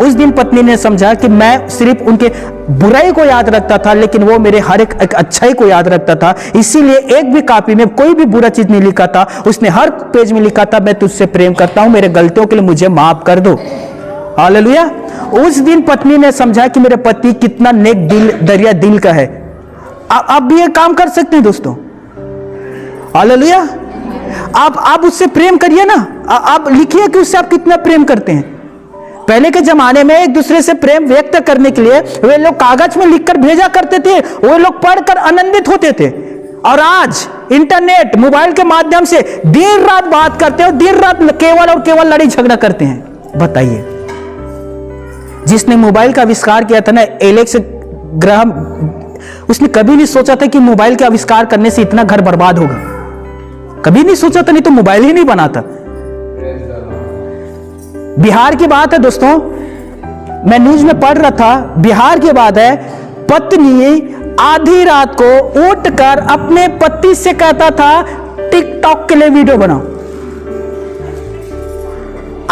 उस दिन पत्नी ने समझा कि मैं सिर्फ उनके बुराई को याद रखता था, लेकिन वो मेरे हर एक अच्छाई को याद रखता था। इसीलिए एक भी कॉपी में कोई भी बुरा चीज नहीं लिखा था, उसने हर पेज में लिखा था मैं तुझसे प्रेम करता हूं, मेरे गलतियों के लिए मुझे माफ कर दो। हालेलुया। उस दिन पत्नी ने समझा कि मेरे पति कितना नेक दिल, दरिया दिल का है। आप भी ये काम कर सकते हैं दोस्तों। हालेलुया। आप उससे प्रेम करिए ना, आप लिखिए कि उससे आप कितना प्रेम करते हैं। पहले के जमाने में एक दूसरे से प्रेम व्यक्त करने के लिए वे लोग कागज में लिखकर भेजा करते थे, वो लोग पढ़कर आनंदित होते थे। और आज इंटरनेट, मोबाइल के माध्यम से दिन रात बात करते हैं, दिन रात केवल और केवल लड़ाई झगड़ा करते हैं। बताइए, जिसने मोबाइल का आविष्कार किया था ना, एलेक्स ग्राहम, उसने कभी नहीं सोचा था कि मोबाइल के आविष्कार करने से इतना घर बर्बाद होगा। कभी नहीं सोचा था, नहीं तो मोबाइल ही नहीं बना था। बिहार की बात है दोस्तों, मैं न्यूज में पढ़ रहा था, बिहार की बात है, पत्नी आधी रात को उठकर अपने पति से कहता था टिकटॉक के लिए वीडियो बनाओ।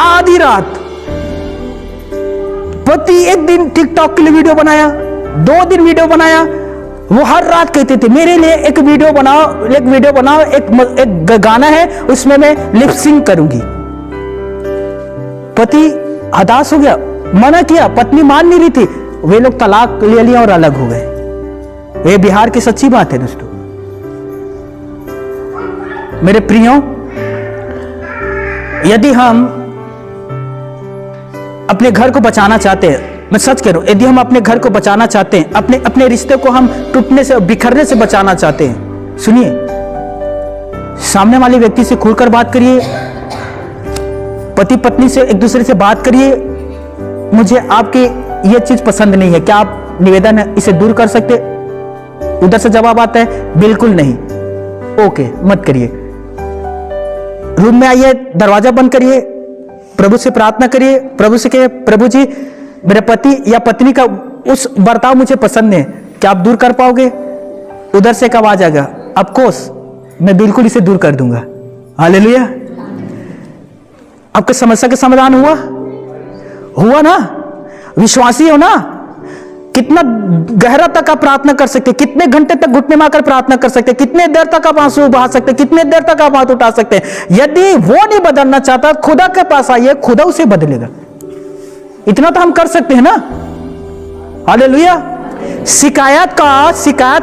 आधी रात पति एक दिन टिकटॉक के लिए वीडियो बनाया, 2 दिन वीडियो बनाया। वो हर रात कहते थे मेरे लिए एक वीडियो बनाओ, एक वीडियो बनाओ, एक गाना है उसमें मैं लिपसिंग करूंगी। पति हताश हो गया, मना किया, पत्नी मान नहीं रही थी, वे लोग तलाक ले लिया और अलग हो गए। ये बिहार की सच्ची बात है दोस्तों। मेरे प्रियो, यदि हम अपने घर को बचाना चाहते हैं, मैं सच कह रहा हूं, यदि हम अपने घर को बचाना चाहते हैं, अपने रिश्ते को हम टूटने से, बिखरने से बचाना चाहते हैं, सुनिए, सामने वाले व्यक्ति से खुलकर बात करिए, पति पत्नी से एक दूसरे से बात करिए। मुझे आपकी यह चीज पसंद नहीं है, क्या आप निवेदन है इसे दूर कर सकते? उधर से जवाब आता है बिल्कुल नहीं। ओके, मत करिए। रूम में आइए, दरवाजा बंद करिए, प्रभु से प्रार्थना करिए, प्रभु से कहिए, प्रभु जी मेरे पति या पत्नी का उस बर्ताव मुझे पसंद है, क्या आप दूर कर पाओगे? उधर से एक आवाज आएगा, ऑफ कोर्स मैं बिल्कुल इसे दूर कर दूंगा। हालेलुया। आपकी समस्या का समाधान हुआ ना? विश्वासी हो ना? कितना गहरा तक आप प्रार्थना कर सकते, कितने घंटे तक घुटने मारकर प्रार्थना कर सकते, कितने देर तक आप आंसू बहा सकते, कितने देर तक आप हाथ उठा सकते हैं। यदि वो नहीं बदलना चाहता, खुदा के पास आइए, खुदा उसे बदलेगा। इतना तो हम कर सकते हैं ना। हालेलुया। शिकायत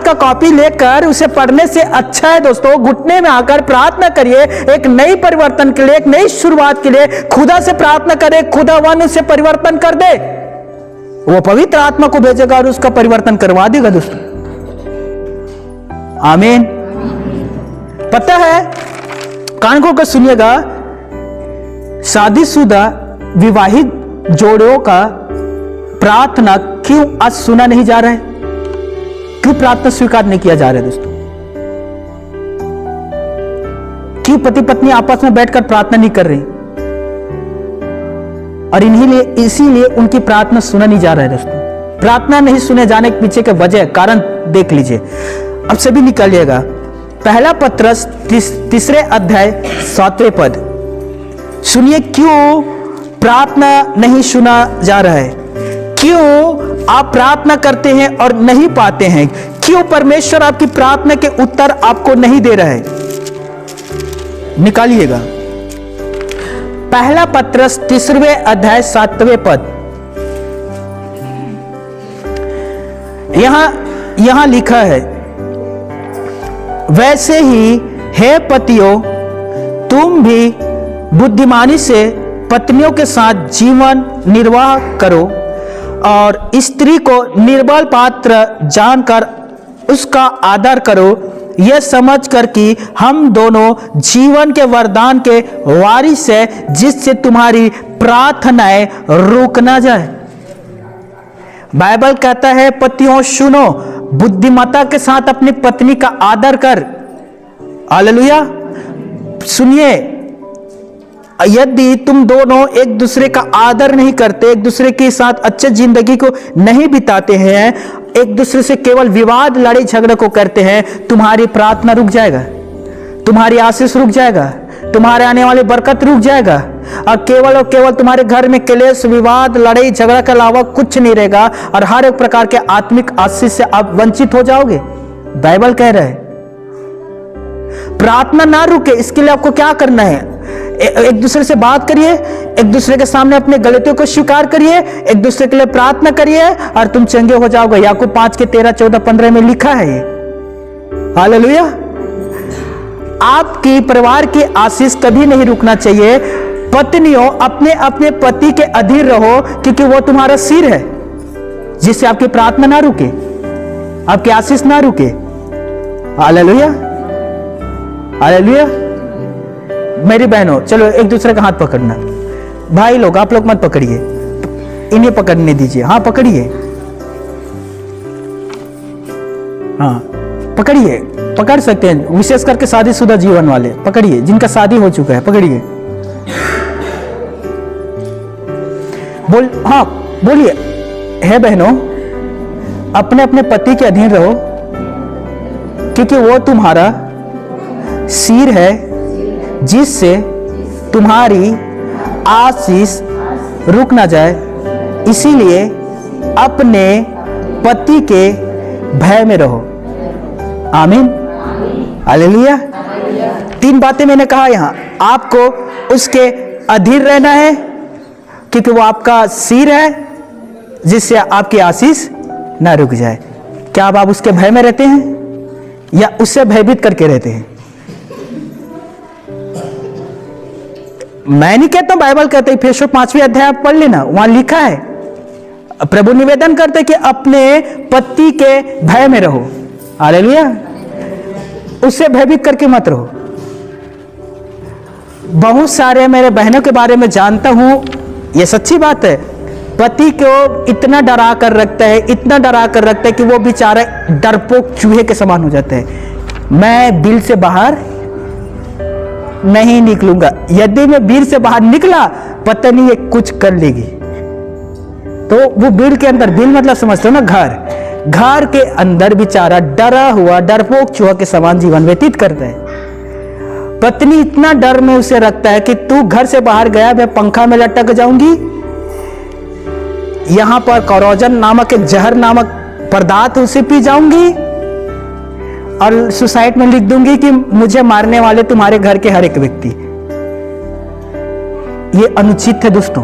का कॉपी लेकर उसे पढ़ने से अच्छा है दोस्तों, घुटने में आकर प्रार्थना करिए, एक नई परिवर्तन के लिए, एक नई शुरुआत के लिए खुदा से प्रार्थना करें, खुदावन उसे परिवर्तन कर दे। वो पवित्र आत्मा को भेजेगा और उसका परिवर्तन करवा देगा दोस्तों। आमीन। पता है, कान खोलकर सुनिएगा, शादीशुदा विवाहित जोड़ों का प्रार्थना क्यों आज सुना नहीं जा रहा है? क्यों प्रार्थना स्वीकार नहीं किया जा रहा है दोस्तों? क्यों पति पत्नी आपस में बैठकर प्रार्थना नहीं कर रही? और इसीलिए उनकी प्रार्थना सुना नहीं जा रहा है दोस्तों। प्रार्थना नहीं सुने जाने के पीछे के वजह कारण देख लीजिए। अब सभी निकालिएगा, पहला पत्रस 3 अध्याय 7वें पद। सुनिए, क्यों प्रार्थना नहीं सुना जा रहा है? क्यों आप प्रार्थना करते हैं और नहीं पाते हैं? क्यों परमेश्वर आपकी प्रार्थना के उत्तर आपको नहीं दे रहा है? निकालिएगा, पहला पत्रस 3 अध्याय 7वें पद। यहां लिखा है, वैसे ही हे पतियों, तुम भी बुद्धिमानी से पत्नियों के साथ जीवन निर्वाह करो और स्त्री को निर्बल पात्र जानकर उसका आदर करो, यह समझकर कि हम दोनों जीवन के वरदान के वारिस है, जिससे तुम्हारी प्रार्थनाएं रुक ना जाए। बाइबल कहता है, पतियों सुनो, बुद्धिमत्ता के साथ अपनी पत्नी का आदर कर। हालेलुया। सुनिए, यदि तुम दोनों एक दूसरे का आदर नहीं करते, एक दूसरे के साथ अच्छे जिंदगी को नहीं बिताते हैं, एक दूसरे से केवल विवाद लड़ाई झगड़े को करते हैं, तुम्हारी प्रार्थना रुक जाएगा, तुम्हारी आशीष रुक जाएगा, तुम्हारे आने वाली बरकत रुक जाएगा, और केवल तुम्हारे घर में क्लेश, विवाद, लड़ाई झगड़ा के अलावा कुछ नहीं रहेगा, और हर एक प्रकार के आत्मिक आशीष से आप वंचित हो जाओगे। बाइबल कह रहा है प्रार्थना ना रुके, इसके लिए आपको क्या करना है? एक दूसरे से बात करिए, एक दूसरे के सामने अपने गलतियों को स्वीकार करिए, एक दूसरे के लिए प्रार्थना करिए और तुम चंगे हो जाओगे। याकूब 5:13, 14, 15 में लिखा है ये। हालेलुया। आपकी परिवार की आशीष कभी नहीं रुकना चाहिए। पत्नियों, अपने अपने पति के अधीन रहो, क्योंकि वो तुम्हारा सिर है, जिससे आपकी प्रार्थना ना रुके, आपकी आशीष ना रुके। Hallelujah, hallelujah. मेरी बहनों, चलो एक दूसरे का हाथ पकड़ना। भाई लोग, आप लोग मत पकड़िए, इन्हें पकड़ने दीजिए। हाँ पकड़िए, हाँ पकड़िए, पकड़ सकते हैं, विशेष करके शादीशुदा जीवन वाले पकड़िए, जिनका शादी हो चुका है पकड़िए। हाँ बोलिए, है बहनों, अपने अपने पति के अधीन रहो, क्योंकि वो तुम्हारा सिर है, जिससे तुम्हारी आशीष रुक ना जाए। इसीलिए अपने पति के भय में रहो। आमीन, हालेलुया। 3 बातें मैंने कहा यहां, आपको उसके अधीन रहना है, क्योंकि वो आपका सिर है, जिससे आपकी आशीष ना रुक जाए। क्या आप उसके भय में रहते हैं या उससे भयभीत करके रहते हैं? मैं नहीं कहता हूं, बाइबल कहते हैं, इफिसियों 5वें अध्याय आप पढ़ लेना, वहां लिखा है, प्रभु निवेदन करते कि अपने पति के भय में रहो। हालेलुया। उससे भयभीत करके मत रहो। बहुत सारे मेरे बहनों के बारे में जानता हूं, यह सच्ची बात है, पति को इतना डरा कर रखता है, इतना डरा कर रखता है कि वो बेचारा डरपोक चूहे के समान हो जाते हैं। मैं बिल से बाहर नहीं निकलूंगा, यदि मैं बिल से बाहर निकला पता नहीं ये कुछ कर लेगी। तो वो बिल के अंदर, बिल मतलब समझते हो ना, घर के अंदर बेचारा डरा हुआ डरपोक चूहा के समान जीवन व्यतीत करता है। पत्नी इतना डर में उसे रखता है कि तू घर से बाहर गया, मैं पंखा में लटक जाऊंगी, यहां पर कोरोजन नामक एक जहर नामक पदार्थ उसे पी जाऊंगी और सुसाइड में लिख दूंगी कि मुझे मारने वाले तुम्हारे घर के हर एक व्यक्ति। ये अनुचित है दोस्तों।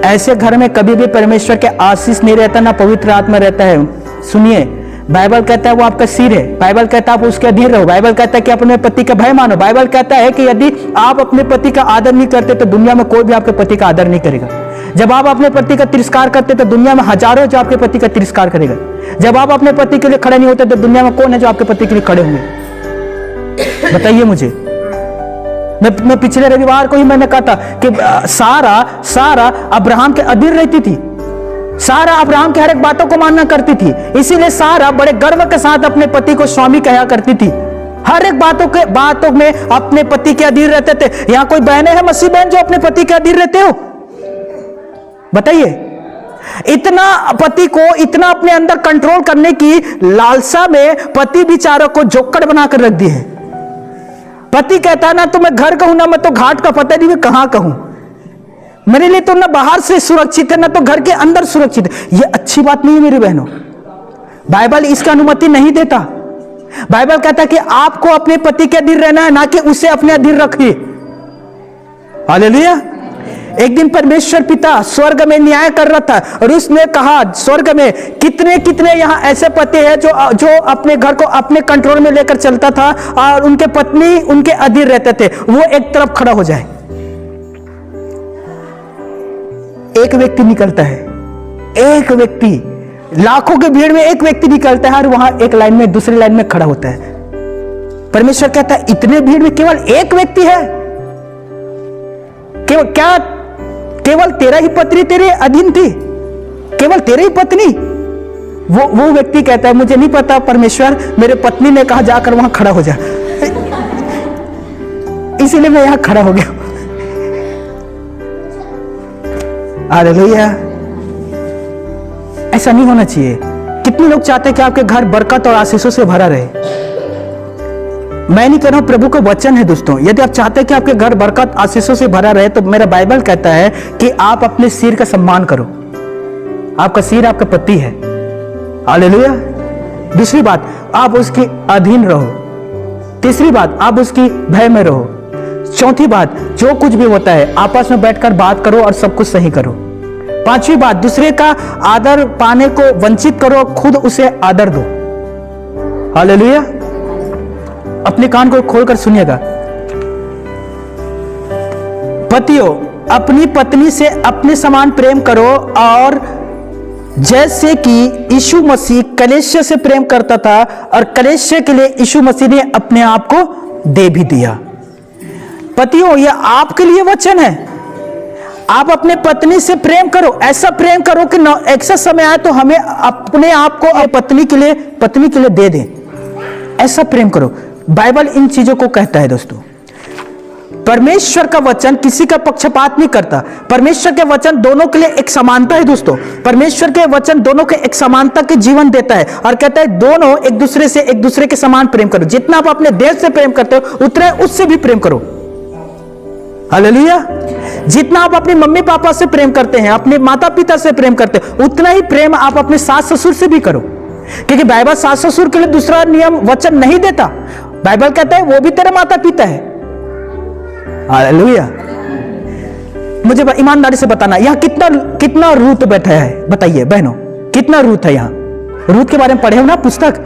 ऐसे घर में कभी भी परमेश्वर के आशीष नहीं रहता, ना पवित्र आत्मा रहता है। सुनिए, बाइबल कहता है वो आपका सिर है, बाइबल कहता है आप उसके अधीन रहो, बाइबल कहता है कि अपने पति का भय मानो, बाइबल कहता है कि यदि आप अपने पति का आदर नहीं करते तो दुनिया में कोई भी आपके पति का आदर नहीं करेगा। जब आप अपने पति का तिरस्कार करते तो दुनिया में हजारों जो आपके पति का तिरस्कार करेगा। जब आप अपने पति के लिए खड़े नहीं होते तो दुनिया में कौन है जो आपके पति के लिए खड़े होंगे? बताइए मुझे। मैं पिछले रविवार को ही मैंने कहा था कि सारा अब्राहम के अधीन रहती थी, सारा अब्राहम की हर एक बातों को मानना करती थी, इसीलिए सारा बड़े गर्व के साथ अपने पति को स्वामी कहा करती थी, हर एक बातों में अपने पति के अधीन रहते थे। यहां कोई बहनें हैं मसीह बहन जो अपने पति के अधीन रहते हो? बताइए। इतना पति को इतना अपने अंदर कंट्रोल करने की लालसा में पति बेचारों को जोकर बनाकर रख दी है। पति कहता है ना तो मैं घर कहूं ना मैं तो घाट का, पता नहीं मैं कहां कहूं, मेरे लिए तो ना बाहर से सुरक्षित है ना तो घर के अंदर सुरक्षित है। यह अच्छी बात नहीं है मेरी बहनों, बाइबल इसका अनुमति नहीं देता। बाइबल कहता है कि आपको अपने पति के अधीन रहना है, ना कि उसे अपने अधीन रखिए। हालेलुया। एक दिन परमेश्वर पिता स्वर्ग में न्याय कर रहा था और उसने कहा स्वर्ग में कितने कितने यहां ऐसे पति हैं जो अपने घर को अपने कंट्रोल में लेकर चलता था और उनके पत्नी उनके अधीन रहते थे। वो एक तरफ खड़ा हो जाए, एक व्यक्ति निकलता है, एक व्यक्ति, लाखों के भीड़ में एक व्यक्ति निकलता है और वहां एक लाइन में दूसरी लाइन में खड़ा होता है। परमेश्वर कहता है इतने भीड़ में केवल एक व्यक्ति है, केवल तेरा ही पत्नी तेरे अधीन थी, केवल तेरी ही पत्नी? वो व्यक्ति कहता है मुझे नहीं पता परमेश्वर, मेरे पत्नी ने कहा जाकर वहां खड़ा हो जा, इसीलिए मैं यहां खड़ा हो गया। हालेलुया। ऐसा नहीं होना चाहिए। कितने लोग चाहते हैं कि आपके घर बरकत और आशीषों से भरा रहे? मैं नहीं कह रहा हूं, प्रभु का वचन है दोस्तों। यदि आप चाहते हैं कि आपके घर बरकत आशीषों से भरा रहे तो मेरा बाइबल कहता है कि आप अपने सिर का सम्मान करो। आपका सिर आपका पति है। हालेलुया। दूसरी बात, आप उसके अधीन रहो। तीसरी बात, आप उसकी भय में रहो। चौथी बात, जो कुछ भी होता है आपस में बैठकर बात करो और सब कुछ सही करो। पांचवी बात, दूसरे का आदर पाने को वंचित करो, खुद उसे आदर दो। हालेलुया। अपने कान को खोलकर सुनिएगा। पतियों, अपनी पत्नी से अपने समान प्रेम करो और जैसे कि यीशु मसीह कलीसिया से प्रेम करता था और कलीसिया के लिए यीशु मसीह ने अपने आप को दे भी दिया। पतियों, यह आपके लिए वचन है। आप अपने पत्नी से प्रेम करो, ऐसा प्रेम करो कि ऐसा समय आए तो हमें अपने आप को पत्नी के लिए दे दें। ऐसा प्रेम करो। बाइबल इन चीजों को कहता है दोस्तों। परमेश्वर का वचन किसी का पक्षपात नहीं करता। परमेश्वर के वचन दोनों के लिए एक समानता है दोस्तों। परमेश्वर के वचन दोनों के एक समानता के जीवन देता है और कहता है दोनों एक दूसरे के समान प्रेम करो। जितना आप अपने देश से प्रेम करते हो उतना उससे भी प्रेम करो। हालेलुया। जितना आप अपने मम्मी पापा से प्रेम करते हैं, अपने माता पिता से प्रेम करते हैं, उतना ही प्रेम आप अपने सास ससुर से भी करो। क्योंकि बाइबल सास ससुर के लिए दूसरा नियम वचन नहीं देता। बाइबल कहता है वो भी तेरे माता पिता है। हालेलुया। मुझे ईमानदारी से बताना, यहां कितना रूत बैठा है? बताइए बहनों, कितना रूत है यहां? रूत के बारे में पढ़े हो ना पुस्तक,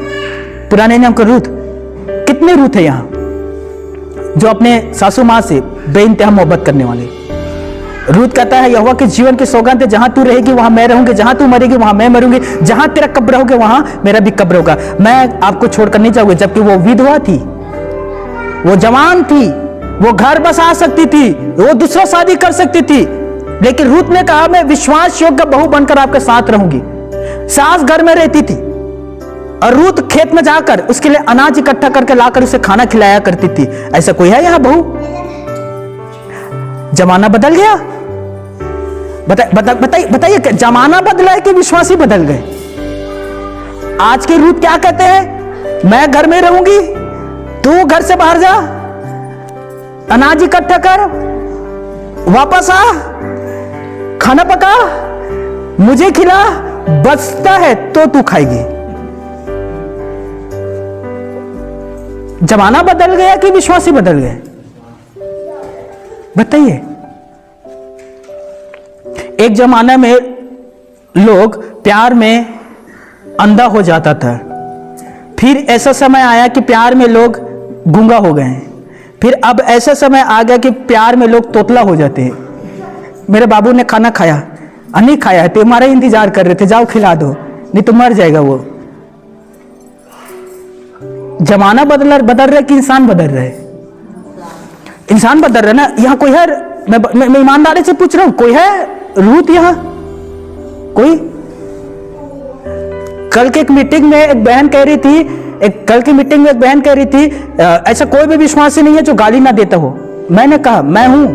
पुराने नियम का रूत? कितने रूत है यहां? जो अपने सासू माँ से बेइंतहा मोहब्बत करने वाले। रूत कहता है यहोवा के जीवन की सौगंध है, जहां तू रहेगी वहां मैं रहूंगी, जहां तू मरेगी वहां मैं मरूंगी, जहां तेरा कब्र होगा वहां मेरा भी कब्र होगा, मैं आपको छोड़कर नहीं जाऊंगी। जबकि वो विधवा थी, वो जवान थी, वो घर बसा सकती थी, वो दूसरा शादी कर सकती थी, लेकिन रूत ने कहा मैं विश्वास योग्य बहू बनकर आपके साथ रहूंगी। सास घर में रहती थी और रूत खेत में जाकर उसके लिए अनाज इकट्ठा करके लाकर उसे खाना खिलाया करती थी। ऐसा कोई है यहां बहू? जमाना बदल गया? बताइए जमाना बदला है कि विश्वासी बदल गए? आज के रूत क्या कहते हैं? मैं घर में रहूंगी, तू घर से बाहर जा, अनाज इकट्ठा कर, वापस आ, खाना पका, मुझे खिला, बचता है तो तू खाएगी। जमाना बदल गया कि विश्वासी बदल गए? बताइए। एक जमाना में लोग प्यार में अंधा हो जाता था, फिर ऐसा समय आया कि प्यार में लोग गूंगा हो गए, फिर अब ऐसा समय आ गया कि प्यार में लोग तोतला हो जाते हैं। मेरे बाबू ने खाना खाया, नहीं खाया है, तुम्हारा इंतजार कर रहे थे, जाओ खिला दो, नहीं तो मर जाएगा वो। जमाना बदल रहा है कि इंसान बदल रहा है? इंसान बदल रहा है ना। यहाँ कोई है? मैं ईमानदारी से पूछ रहा हूं, कोई है रूत यहां? कोई? कल की एक मीटिंग में एक बहन कह रही थी, ऐसा कोई भी विश्वासी नहीं है जो गाली ना देता हो। मैंने कहा मैं हूं,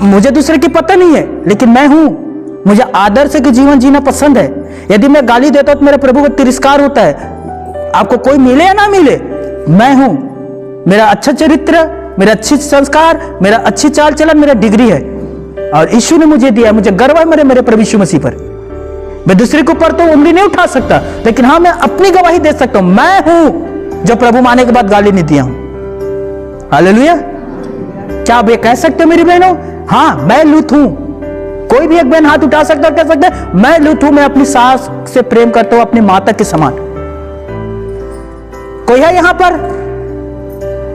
मुझे दूसरे की पता नहीं है, लेकिन मैं हूं, मुझे आदर्श के जीवन जीना पसंद है। यदि मैं गाली देता हूं तो मेरे प्रभु को तिरस्कार होता है। आपको कोई मिले या ना मिले, मैं हूं, मेरा अच्छा चरित्र, मेरा अच्छी संस्कार, मेरा अच्छी चाल चलन, मेरा डिग्री है और यीशु ने मुझे दिया। मुझे गर्व है मेरे प्रभु यीशु मसीह पर। मैं दूसरे के ऊपर तो उंगली नहीं उठा सकता, लेकिन हाँ मैं अपनी गवाही दे सकता हूं, मैं हूं जो प्रभु माने के बाद गाली नहीं दिया हूं। हालेलुया। क्या आप ये कह सकते हो मेरी बहनों? हाँ मैं लूत हूं। कोई भी एक बहन हाथ उठा सकता है, कह सकता है मैं लूत हूं, मैं अपनी सास से प्रेम करता हूं, अपनी माता के समान। कोई है यहां पर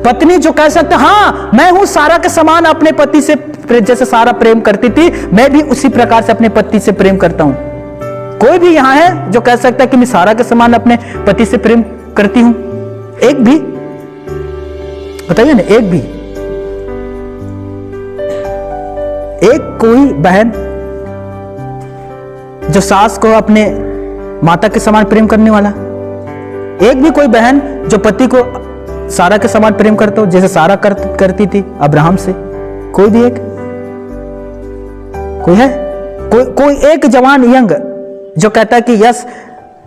पत्नी जो कह सकते हाँ मैं हूं सारा के समान, अपने पति से जैसे सारा प्रेम करती थी मैं भी उसी प्रकार से अपने पति से प्रेम करता हूं? कोई भी यहां है जो कह सकता है कि मैं सारा के समान अपने पति से प्रेम करती हूं? एक भी? बताइए ना, एक भी? एक कोई बहन जो सास को अपने माता के समान प्रेम करने वाला? एक भी कोई बहन जो पति को सारा के समान प्रेम करते हो जैसे सारा करती थी अब्राहम से? कोई भी एक? कोई है? कोई एक जवान यंग जो कहता है कि यस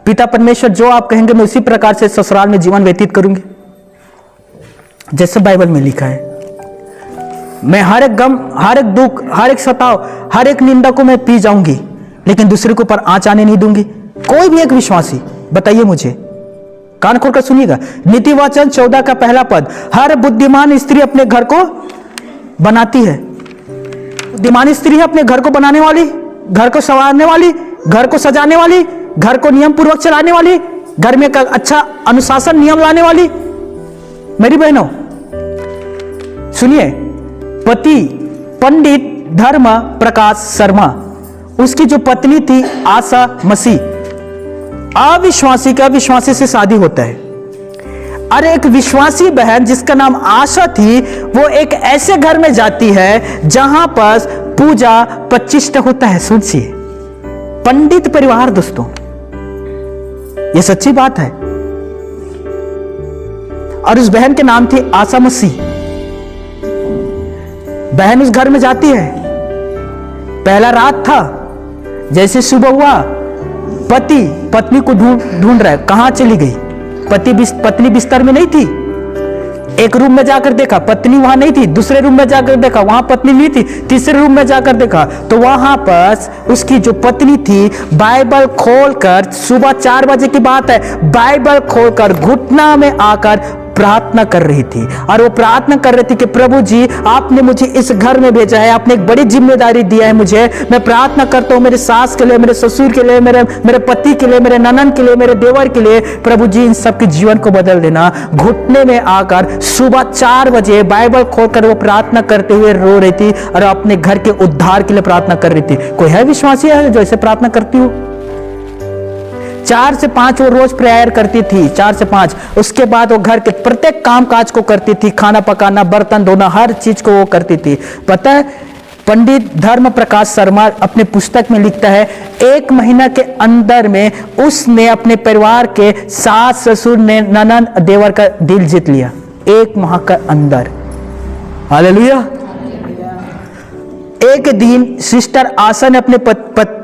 पिता परमेश्वर जो आप कहेंगे मैं उसी प्रकार से ससुराल में जीवन व्यतीत करूंगी? जैसे बाइबल में लिखा है, मैं हर एक गम, हर एक दुख, हर एक सताव, हर एक निंदा को मैं पी जाऊंगी, लेकिन दूसरे के ऊपर आंच आने नहीं दूंगी। कोई भी एक विश्वासी बताइए मुझे, कान खोलकर सुनिएगा। नीति वचन 14 का पहला पद, हर बुद्धिमान स्त्री अपने घर को बनाती है। बुद्धिमान स्त्री है अपने घर को बनाने वाली, घर को संवारने वाली, घर को सजाने वाली, घर को नियम पूर्वक चलाने वाली, घर में का अच्छा अनुशासन नियम लाने वाली। मेरी बहनों सुनिए, पति पंडित धर्म प्रकाश शर्मा, उसकी जो पत्नी थी आशा मसीह, अविश्वासी का विश्वासी से शादी होता है। अरे एक विश्वासी बहन जिसका नाम आशा थी, वो एक ऐसे घर में जाती है जहां पर पूजा प्रतिष्ठ होता है। सुनिए, पंडित परिवार दोस्तों, यह सच्ची बात है। और उस बहन के नाम थी आशा मसीह। बहन उस घर में जाती है, पहला रात था, जैसे सुबह हुआ पति पत्नी को ढूंढ रहा है, कहां चली गई? पत्नी बिस्तर में नहीं थी। एक रूम में जाकर देखा, पत्नी वहां नहीं थी। दूसरे रूम में जाकर देखा, वहां पत्नी नहीं थी। तीसरे रूम में जाकर देखा तो वहां पर उसकी जो पत्नी थी, बाइबल खोलकर, सुबह 4 बजे की बात है, बाइबल खोलकर घुटना में आकर प्रार्थना कर रही थी, और वो प्रार्थना कर रही थी कि प्रभु जी आपने मुझे इस घर में भेजा है, आपने एक बड़ी जिम्मेदारी दिया है मुझे। मैं प्रार्थना करता हूँ मेरे सास के लिए, मेरे ससुर के लिए, मेरे पति के लिए, मेरे ननन के लिए, मेरे देवर के लिए। प्रभु जी इन सबके जीवन को बदल देना। घुटने में आकर सुबह 4 बजे बाइबल खोलकर वो प्रार्थना करते हुए रो रही थी और अपने घर के उद्धार के लिए प्रार्थना कर रही थी। कोई है विश्वासी है जो ऐसे प्रार्थना करती हो? 4 से 5 वो रोज प्रेयर करती थी, 4 से 5। उसके बाद वो घर के प्रत्येक काम काज को करती थी, खाना पकाना, बर्तन धोना, हर चीज को वो करती थी। पता है, पंडित धर्म प्रकाश शर्मा अपने पुस्तक में लिखता है 1 महीना के अंदर में उसने अपने परिवार के सास ससुर ने ननन देवर का दिल जीत लिया, 1 माह के अंदर। हालेलुया। एक दिन सिस्टर आशा ने अपने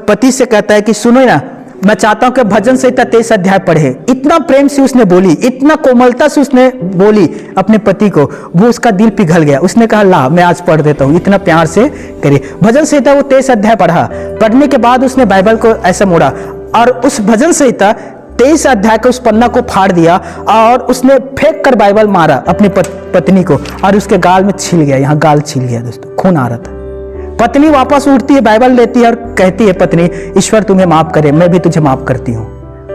पति से कहता है कि सुनो ना, मैं चाहता हूं कि भजन संहिता 23 अध्याय पढ़े। इतना प्रेम से उसने बोली, इतना कोमलता से उसने बोली अपने पति को, वो उसका दिल पिघल गया। उसने कहा ला मैं आज पढ़ देता हूं, इतना प्यार से करिए। भजन संहिता वो 23 अध्याय पढ़ा। पढ़ने के बाद उसने बाइबल को ऐसा मोड़ा और उस भजन संहिता 23 अध्याय के उस पन्ना को फाड़ दिया और उसने फेंक कर बाइबल मारा अपनी पत्नी को, और उसके गाल में छिल गया, यहाँ गाल छिल गया दोस्तों, खून आ रहा था। पत्नी वापस उठती है, बाइबल लेती है और कहती है पत्नी, ईश्वर तुम्हें माफ करे, मैं भी तुझे माफ करती हूं।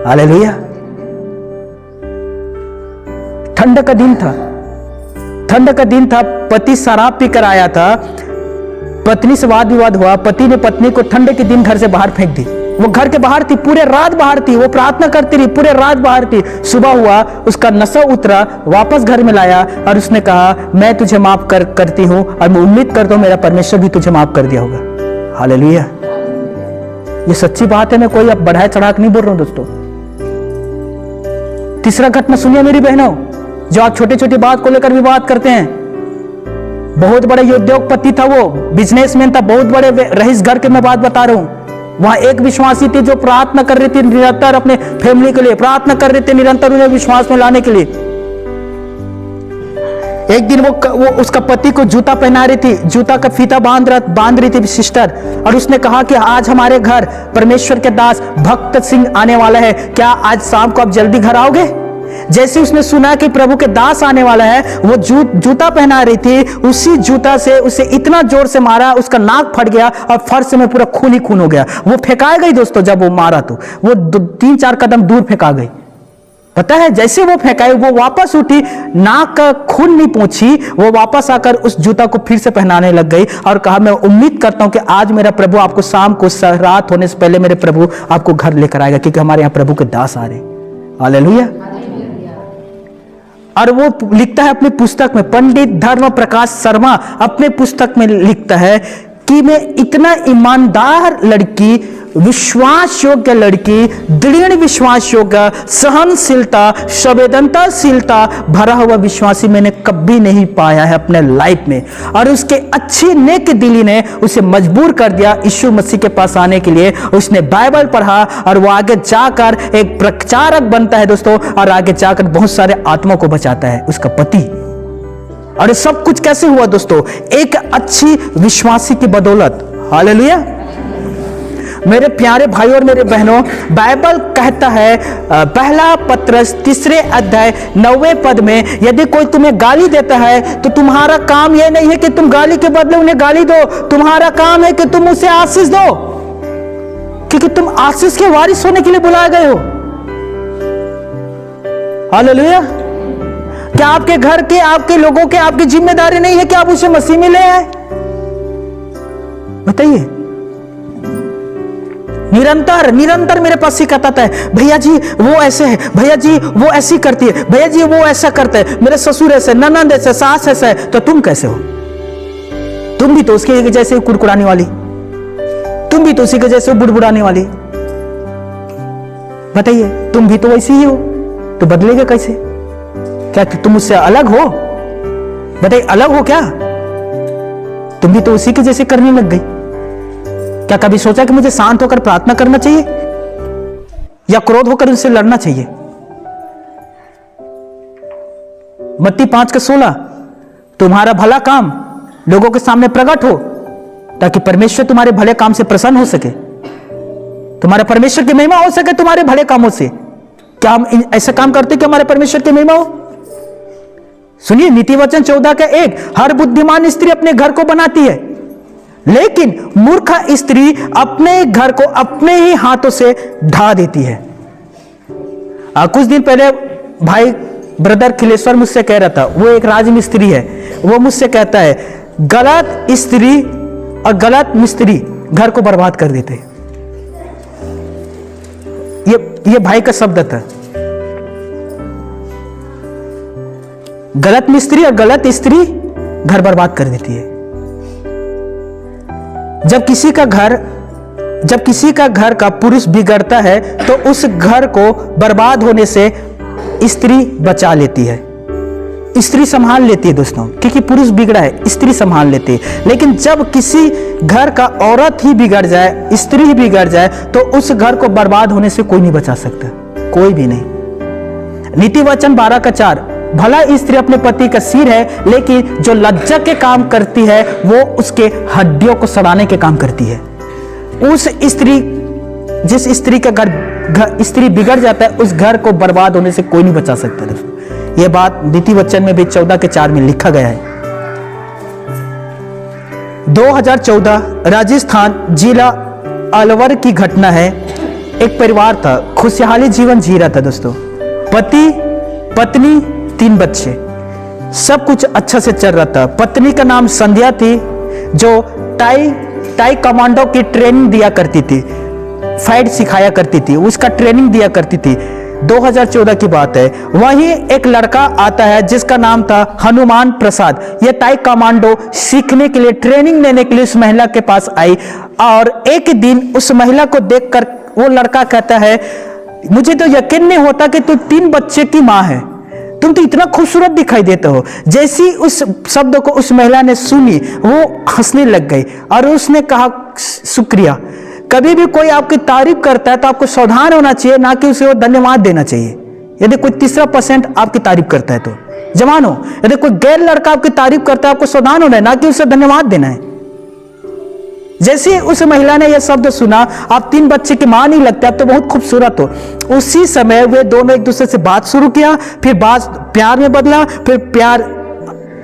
हालेलुया। ठंड का दिन था, ठंड का दिन था, पति शराब पीकर आया था, पत्नी से वाद विवाद हुआ, पति ने पत्नी को ठंड के दिन घर से बाहर फेंक दी। वो घर के बाहर थी, पूरे रात बाहर थी, वो प्रार्थना करती रही, पूरे रात बाहर थी। सुबह हुआ, उसका नशा उतरा, वापस घर में लाया और उसने कहा मैं तुझे माफ करती हूं और मैं उम्मीद करता हूं मेरा परमेश्वर भी तुझे माफ कर दिया होगा। हालेलुया। ये सच्ची बात है, मैं कोई अब बढ़ाए चढ़ा के नहीं बोल रहा हूं दोस्तों। तीसरा घटना सुनिए मेरी बहनों, जो आप छोटी छोटी बात को लेकर विवाद करते हैं। बहुत बड़े उद्योगपति था, वो बिजनेसमैन था, बहुत बड़े रईस घर के मैं बात बता रहा हूं। वहां एक विश्वासी थी जो प्रार्थना कर रही थी निरंतर, अपने फैमिली के लिए प्रार्थना कर रही थी निरंतर, उन्हें विश्वास में लाने के लिए। एक दिन वो उसका पति को जूता पहना रही थी, जूता का फीता बांध रही थी सिस्टर, और उसने कहा कि आज हमारे घर परमेश्वर के दास भक्त सिंह आने वाला है, क्या आज शाम को आप जल्दी घर आओगे? जैसे उसने सुना कि प्रभु के दास आने वाला है, वो जूता पहना रही थी, उसी जूता से उसे इतना जोर से मारा, उसका नाक फट गया और फर्श में पूरा खून ही खून हो गया। वो फेंका गई दोस्तों, जब वो मारा तो वो 3-4 कदम दूर फेंका गई। पता है, जैसे वो फेंकाई वो वापस उठी, नाक का खून नहीं पहुंची, वो वापस आकर उस जूता को फिर से पहनाने लग गई और कहा मैं उम्मीद करता हूं कि आज मेरा प्रभु आपको शाम को रात होने से पहले मेरे प्रभु आपको घर लेकर आएगा, क्योंकि हमारे यहाँ प्रभु के दास आ रहे। हालेलुया। और वो लिखता है अपनी पुस्तक में, पंडित धर्म प्रकाश शर्मा अपने पुस्तक में लिखता है कि मैं इतना ईमानदार लड़की, विश्वास योग्य लड़की, दृढ़ विश्वास योग्य, सहनशीलता, संवेदनशीलता भरा हुआ विश्वासी मैंने कभी नहीं पाया है अपने लाइफ में। और उसके अच्छी नेक दिली ने उसे मजबूर कर दिया यीशु मसीह के पास आने के लिए। उसने बाइबल पढ़ा और वो आगे जाकर एक प्रचारक बनता है दोस्तों, और आगे जाकर बहुत सारे आत्मा को बचाता है, उसका पति। और सब कुछ कैसे हुआ दोस्तों? एक अच्छी विश्वासी की बदौलत। हालेलुया। मेरे प्यारे भाई और मेरे बहनों, बाइबल कहता है पहला पत्रस 3 अध्याय 9वें पद में, यदि कोई तुम्हें गाली देता है तो तुम्हारा काम यह नहीं है कि तुम गाली के बदले उन्हें गाली दो, तुम्हारा काम है कि तुम उसे आशीष दो, क्योंकि तुम आशीष के वारिस होने के लिए बुलाए गए हो। हालेलुया। क्या आपके घर के, आपके लोगों के, आपकी जिम्मेदारी नहीं है कि आप उसे मसीह में ले आए? बताइए। निरंतर मेरे पास शिकायत आता है, भैया जी वो ऐसे है, भैया जी वो ऐसी करती है, भैया जी वो ऐसा करते हैं, मेरे ससुर ऐसे, ननद ऐसे, सास ऐसे, तो तुम कैसे हो? तुम भी तो उसके जैसे कुड़कुड़ाने वाली, तुम भी तो उसी के जैसे बुड़बुड़ाने वाली। बताइए, तुम भी तो वैसी ही हो, तो बदलेगा कैसे? क्या तुम उससे अलग हो? बताइए, अलग हो क्या? तुम भी तो उसी के जैसे करने लग गई। क्या कभी सोचा कि मुझे शांत होकर प्रार्थना करना चाहिए या क्रोध होकर उनसे लड़ना चाहिए? मत्ती 5:16, तुम्हारा भला काम लोगों के सामने प्रकट हो ताकि परमेश्वर तुम्हारे भले काम से प्रसन्न हो सके, तुम्हारे परमेश्वर की महिमा हो सके तुम्हारे भले कामों से। क्या हम ऐसा काम करते कि हमारे परमेश्वर की महिमा हो? सुनिए, नीति वचन 14 का 1, हर बुद्धिमान स्त्री अपने घर को बनाती है, लेकिन मूर्ख स्त्री अपने घर को अपने ही हाथों से ढा देती है। कुछ दिन पहले भाई ब्रदर खिलेश्वर मुझसे कह रहा था, वो एक राजमिस्त्री है, वो मुझसे कहता है गलत स्त्री और गलत मिस्त्री घर को बर्बाद कर देते। ये भाई का शब्द था। गलत मिस्त्री और गलत स्त्री घर बर्बाद कर देती है। जब किसी का घर का पुरुष बिगड़ता है तो उस घर को बर्बाद होने से स्त्री बचा लेती है, स्त्री संभाल लेती है दोस्तों, क्योंकि पुरुष बिगड़ा है, स्त्री संभाल लेती है। लेकिन जब किसी घर का औरत ही बिगड़ जाए, स्त्री ही बिगड़ जाए, तो उस घर को बर्बाद होने से कोई नहीं बचा सकता, कोई भी नहीं। नीति वचन 12 का 4, भला स्त्री अपने पति का सिर है, लेकिन जो लज्जा के काम करती है वो उसके हड्डियों को सड़ाने के काम करती है। जिस स्त्री का घर स्त्री बिगड़ जाता है, उस घर को बर्बाद होने से कोई नहीं बचा सकता दोस्तों। यह बात नीति वचन में भी 14 के 4 में लिखा गया है। 2014 राजस्थान जिला अलवर की घटना है। एक परिवार था, खुशहाली जीवन जी रहा था दोस्तों, पति पत्नी 3 बच्चे, सब कुछ अच्छा से चल रहा था। पत्नी का नाम संध्या थी, जो टाई कमांडो की ट्रेनिंग दिया करती थी, फाइट सिखाया करती थी, उसका ट्रेनिंग दिया करती थी। 2014 की बात है। वहीं एक लड़का आता है जिसका नाम था हनुमान प्रसाद। यह टाई कमांडो सीखने के लिए, ट्रेनिंग लेने के लिए उस महिला के पास आई, और एक दिन उस महिला को देखकर वो लड़का कहता है, मुझे तो यकीन नहीं होता कि तू 3 बच्चे की मां है, तुम तो इतना खूबसूरत दिखाई देते हो। जैसी उस शब्द को उस महिला ने सुनी, वो हंसने लग गई और उसने कहा, शुक्रिया। कभी भी कोई आपकी तारीफ करता है तो आपको सावधान होना चाहिए, ना कि उसे वो धन्यवाद देना चाहिए। यदि कोई तीसरा % आपकी तारीफ करता है तो जवान हो, यदि कोई गैर लड़का आपकी तारीफ करता है, आपको सावधान होना है, ना कि उसे धन्यवाद देना है। जैसे उस महिला ने यह शब्द सुना, आप 3 बच्चे की मां नहीं लगते, आप तो बहुत खूबसूरत हो। उसी समय वे दोनों एक दूसरे से बात शुरू किया, फिर बात प्यार में बदला, फिर प्यार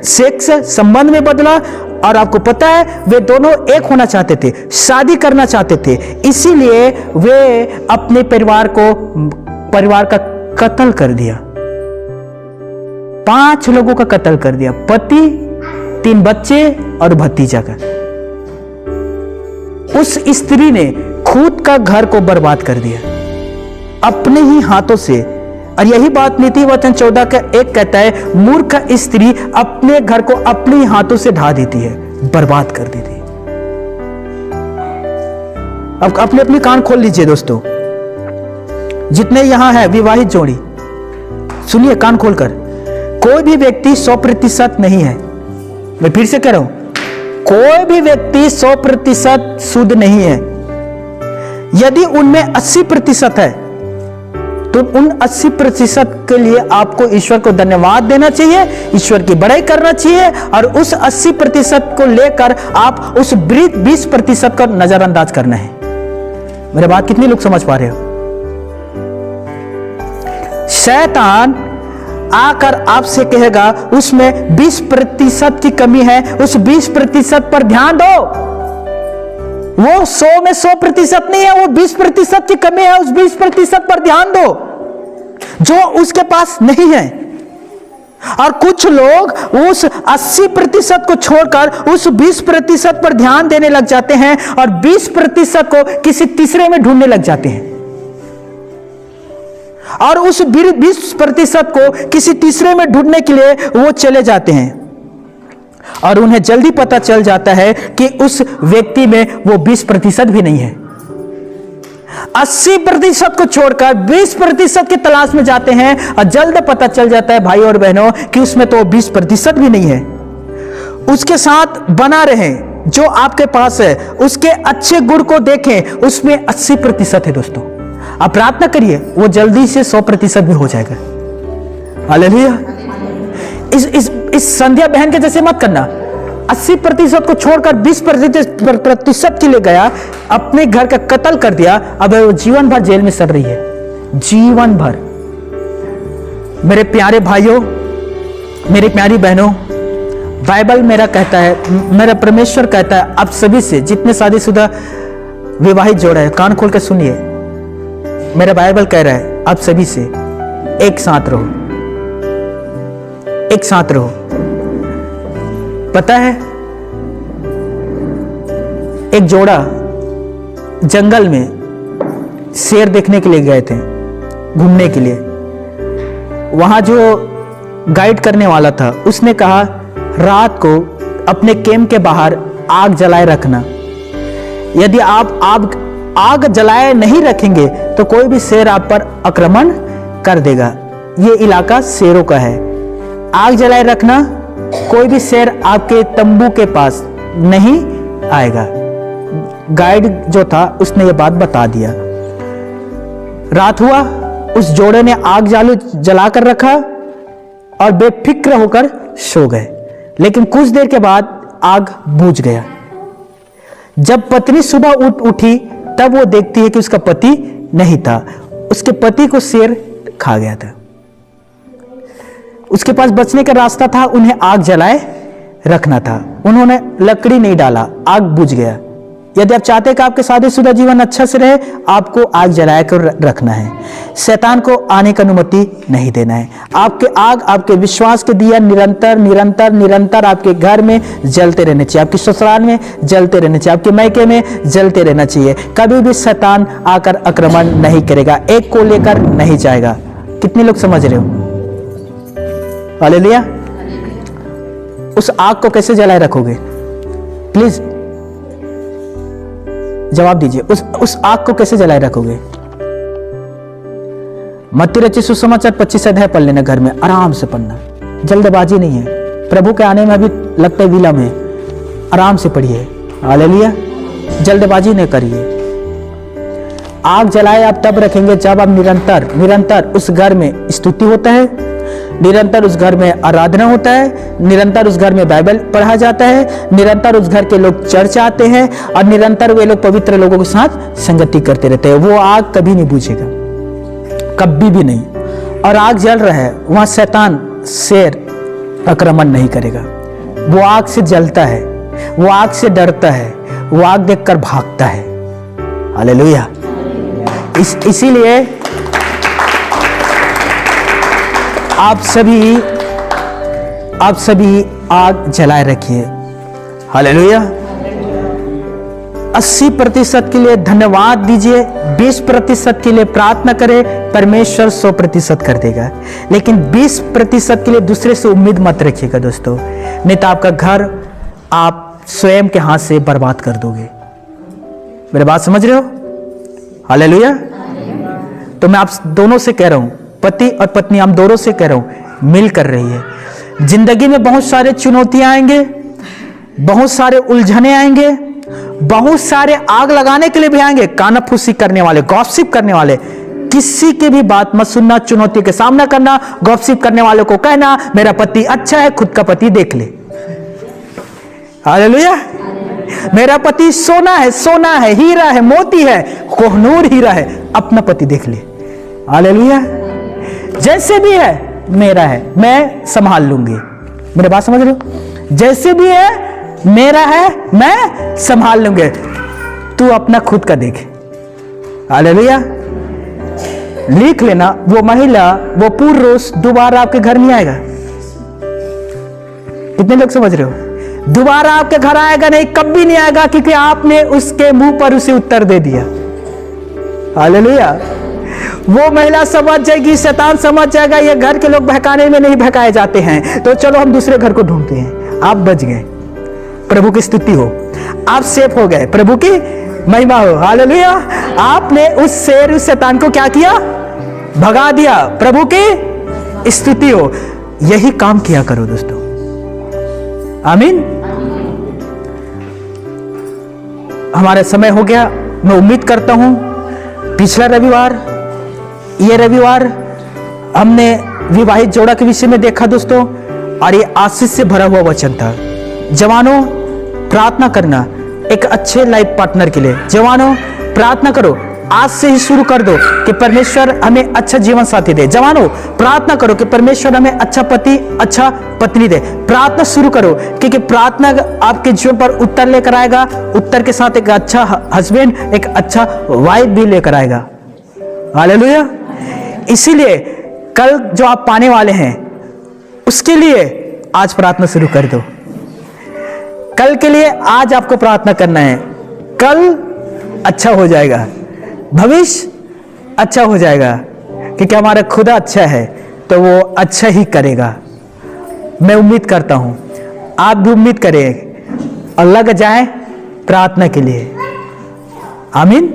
सेक्स संबंध में बदला, और आपको पता है वे दोनों एक होना चाहते थे, शादी करना चाहते थे। इसीलिए वे अपने परिवार का कत्ल कर दिया, 5 लोगों का कत्ल कर दिया, पति, 3 बच्चे और भतीजा का। उस स्त्री ने खुद का घर को बर्बाद कर दिया अपने ही हाथों से। और यही बात नीति वचन 14 का 1 कहता है, मूर्ख स्त्री अपने घर को अपने ही हाथों से ढा देती है, बर्बाद कर देती है। अब अपने अपने कान खोल लीजिए दोस्तों, जितने यहां है विवाहित जोड़ी, सुनिए कान खोलकर। कोई भी व्यक्ति 100% नहीं है। मैं फिर से कह रहा हूं, कोई भी व्यक्ति 100% शुद्ध नहीं है। यदि उनमें 80% है तो उन 80% के लिए आपको ईश्वर को धन्यवाद देना चाहिए, ईश्वर की बड़ाई करना चाहिए, और उस 80% को लेकर आप उस 20% को नजरअंदाज करना है। मेरे बात कितनी लोग समझ पा रहे हो? शैतान आकर आपसे कहेगा उसमें 20% की कमी है, उस 20% पर ध्यान दो। वो 100 में 100% नहीं है, वो 20% की कमी है, उस 20% पर ध्यान दो जो उसके पास नहीं है। और कुछ लोग उस 80% को छोड़कर उस 20% पर ध्यान देने लग जाते हैं और 20% को किसी तीसरे में ढूंढने लग जाते हैं, और उस 20% को किसी तीसरे में ढूंढने के लिए वो चले जाते हैं, और उन्हें जल्दी पता चल जाता है कि उस व्यक्ति में वो 20% भी नहीं है। 80% को छोड़कर 20% की तलाश में जाते हैं, और जल्द पता चल जाता है भाई और बहनों कि उसमें तो 20% भी नहीं है। उसके साथ बना रहें, जो आपके पास है उसके अच्छे गुण को देखें, उसमें 80% है दोस्तों। आप प्रार्थना करिए, वो जल्दी से 100% भी हो जाएगा। हालेलुया। इस संध्या बहन के जैसे मत करना, 80% को छोड़कर 20% के लिए गया, अपने घर का कत्ल कर दिया, अब वो जीवन भर जेल में सड़ रही है, जीवन भर। मेरे प्यारे भाइयों, मेरी प्यारी बहनों, बाइबल मेरा कहता है, मेरा परमेश्वर कहता है आप सभी से, जितने शादीशुदा विवाहित जोड़ा है, कान खोल कर सुनिए, मेरा बाइबल कह रहा है आप सभी से एक साथ रहो, एक साथ रहो। पता है एक जोड़ा जंगल में शेर देखने के लिए गए थे, घूमने के लिए। वहां जो गाइड करने वाला था उसने कहा रात को अपने कैंप के बाहर आग जलाए रखना। यदि आप आग जलाए नहीं रखेंगे तो कोई भी शेर आप पर आक्रमण कर देगा। ये इलाका शेरों का है, आग जलाए रखना, कोई भी शेर आपके तंबू के पास नहीं आएगा। गाइड जो था उसने ये बात बता दिया। रात हुआ, उस जोड़े ने आग जलाकर रखा और बेफिक्र होकर सो गए। लेकिन कुछ देर के बाद आग बुझ गया। जब पत्नी सुबह उठी तब वो देखती है कि उसका पति नहीं था, उसके पति को शेर खा गया था। उसके पास बचने का रास्ता था, उन्हें आग जलाए रखना था। उन्होंने लकड़ी नहीं डाला, आग बुझ गया। यदि आप चाहते हैं कि आपके शादीशुदा जीवन अच्छा से रहे, आपको आग जलाए कर रखना है, शैतान को आने की अनुमति नहीं देना है। आपके आग, आपके विश्वास के दिया निरंतर निरंतर निरंतर आपके घर में जलते रहने चाहिए, आपके ससुराल में जलते रहने चाहिए, आपके मायके में जलते रहना चाहिए। कभी भी शैतान आकर आक्रमण नहीं करेगा, एक को लेकर नहीं जाएगा। कितने लोग समझ रहे हो? हालेलुया। उस आग को कैसे जलाए रखोगे? प्लीज जवाब दीजिए। उस आग को कैसे जलाए रखोगे? मत्ती रचित सुसमाचार 25 अध्याय पढ़ लेना घर में, आराम से पढ़ना, जल्दबाजी नहीं है। प्रभु के आने में अभी लगता है विलंब है, आराम से पढ़िए। हालेलुया। जल्दबाजी नहीं करिए। आग जलाए आप तब रखेंगे जब आप निरंतर निरंतर उस घर में स्तुति होता है, निरंतर उस घर में आराधना होता है, निरंतर उस घर में बाइबल पढ़ा जाता है, निरंतर उस घर के लोग चर्च आते हैं और निरंतर वे लोग पवित्र लोगों के साथ संगति करते रहते हैं। वो आग कभी नहीं बुझेगा, कभी भी नहीं। और आग जल रहा है, वहां शैतान शेर आक्रमण नहीं करेगा। वो आग से जलता है, वो आग से डरता है, वो आग देखकर भागता है। हालेलुया। इसीलिए आप सभी आग जलाए रखिए। हालेलुया। 80% के लिए धन्यवाद दीजिए, 20% के लिए प्रार्थना करें, परमेश्वर 100% कर देगा। लेकिन 20% के लिए दूसरे से उम्मीद मत रखिएगा दोस्तों, नहीं तो आपका घर आप स्वयं के हाथ से बर्बाद कर दोगे। मेरी बात समझ रहे हो? हालेलुया। तो मैं आप दोनों से कह रहा हूं, पति और पत्नी, हम दोनों से कह रहा हूं, मिल कर रही है। जिंदगी में बहुत सारे चुनौतियां आएंगे, बहुत सारे उलझने आएंगे, बहुत सारे आग लगाने के लिए भी आएंगे, कानाफूसी करने वाले, गॉसिप करने वाले। किसी की भी बात मत सुनना, चुनौती का सामना करना। गॉसिप करने वाले को कहना मेरा पति अच्छा है, खुद का पति देख ले। हालेलुया। मेरा पति सोना है, हीरा है, मोती है, कोहनूर हीरा है, अपना पति देख ले। हालेलुया। जैसे भी है मेरा है, मैं संभाल लूंगी। मेरी बात समझ रहे हो? जैसे भी है मेरा है, मैं संभाल लूंगी, तू अपना खुद का देख। हालेलुया। लिख लेना, वो महिला, वो पुरुष दोबारा आपके घर नहीं आएगा। कितने लोग समझ रहे हो? दोबारा आपके घर आएगा नहीं, कभी नहीं आएगा, क्योंकि आपने उसके मुंह पर उसे उत्तर दे दिया। हालेलुया। वो महिला समझ जाएगी, शैतान समझ जाएगा ये घर के लोग बहकाने में नहीं बहकाए जाते हैं, तो चलो हम दूसरे घर को ढूंढते हैं। आप बच गए, प्रभु की स्तुति हो। आप सेफ हो गए, प्रभु की महिमा हो। हालेलुया। आपने उस शेर, उस शैतान को क्या किया? भगा दिया। प्रभु की स्तुति हो। यही काम किया करो दोस्तों। आमीन। हमारा समय हो गया। मैं उम्मीद करता हूं पिछला रविवार, ये रविवार हमने विवाहित जोड़ा के विषय में देखा दोस्तों, और ये आशीष से भरा हुआ वचन था। जवानों, प्रार्थना करना एक अच्छे लाइफ पार्टनर के लिए। जवानों, प्रार्थना करो आज से ही शुरू कर दो कि परमेश्वर हमें अच्छा जीवन साथी दे। जवानों, प्रार्थना करो कि परमेश्वर हमें अच्छा पति, अच्छा पत्नी दे। प्रार्थना शुरू करो, क्योंकि प्रार्थना आपके जीवन पर उत्तर लेकर आएगा। उत्तर के साथ एक अच्छा हस्बैंड, एक अच्छा वाइफ भी लेकर आएगा। हालेलुया। इसीलिए कल जो आप पाने वाले हैं, उसके लिए आज प्रार्थना शुरू कर दो। कल के लिए आज आपको प्रार्थना करना है। कल अच्छा हो जाएगा, भविष्य अच्छा हो जाएगा, क्योंकि हमारा खुदा अच्छा है तो वो अच्छा ही करेगा। मैं उम्मीद करता हूं आप भी उम्मीद करें और लग जाएं प्रार्थना के लिए। आमीन।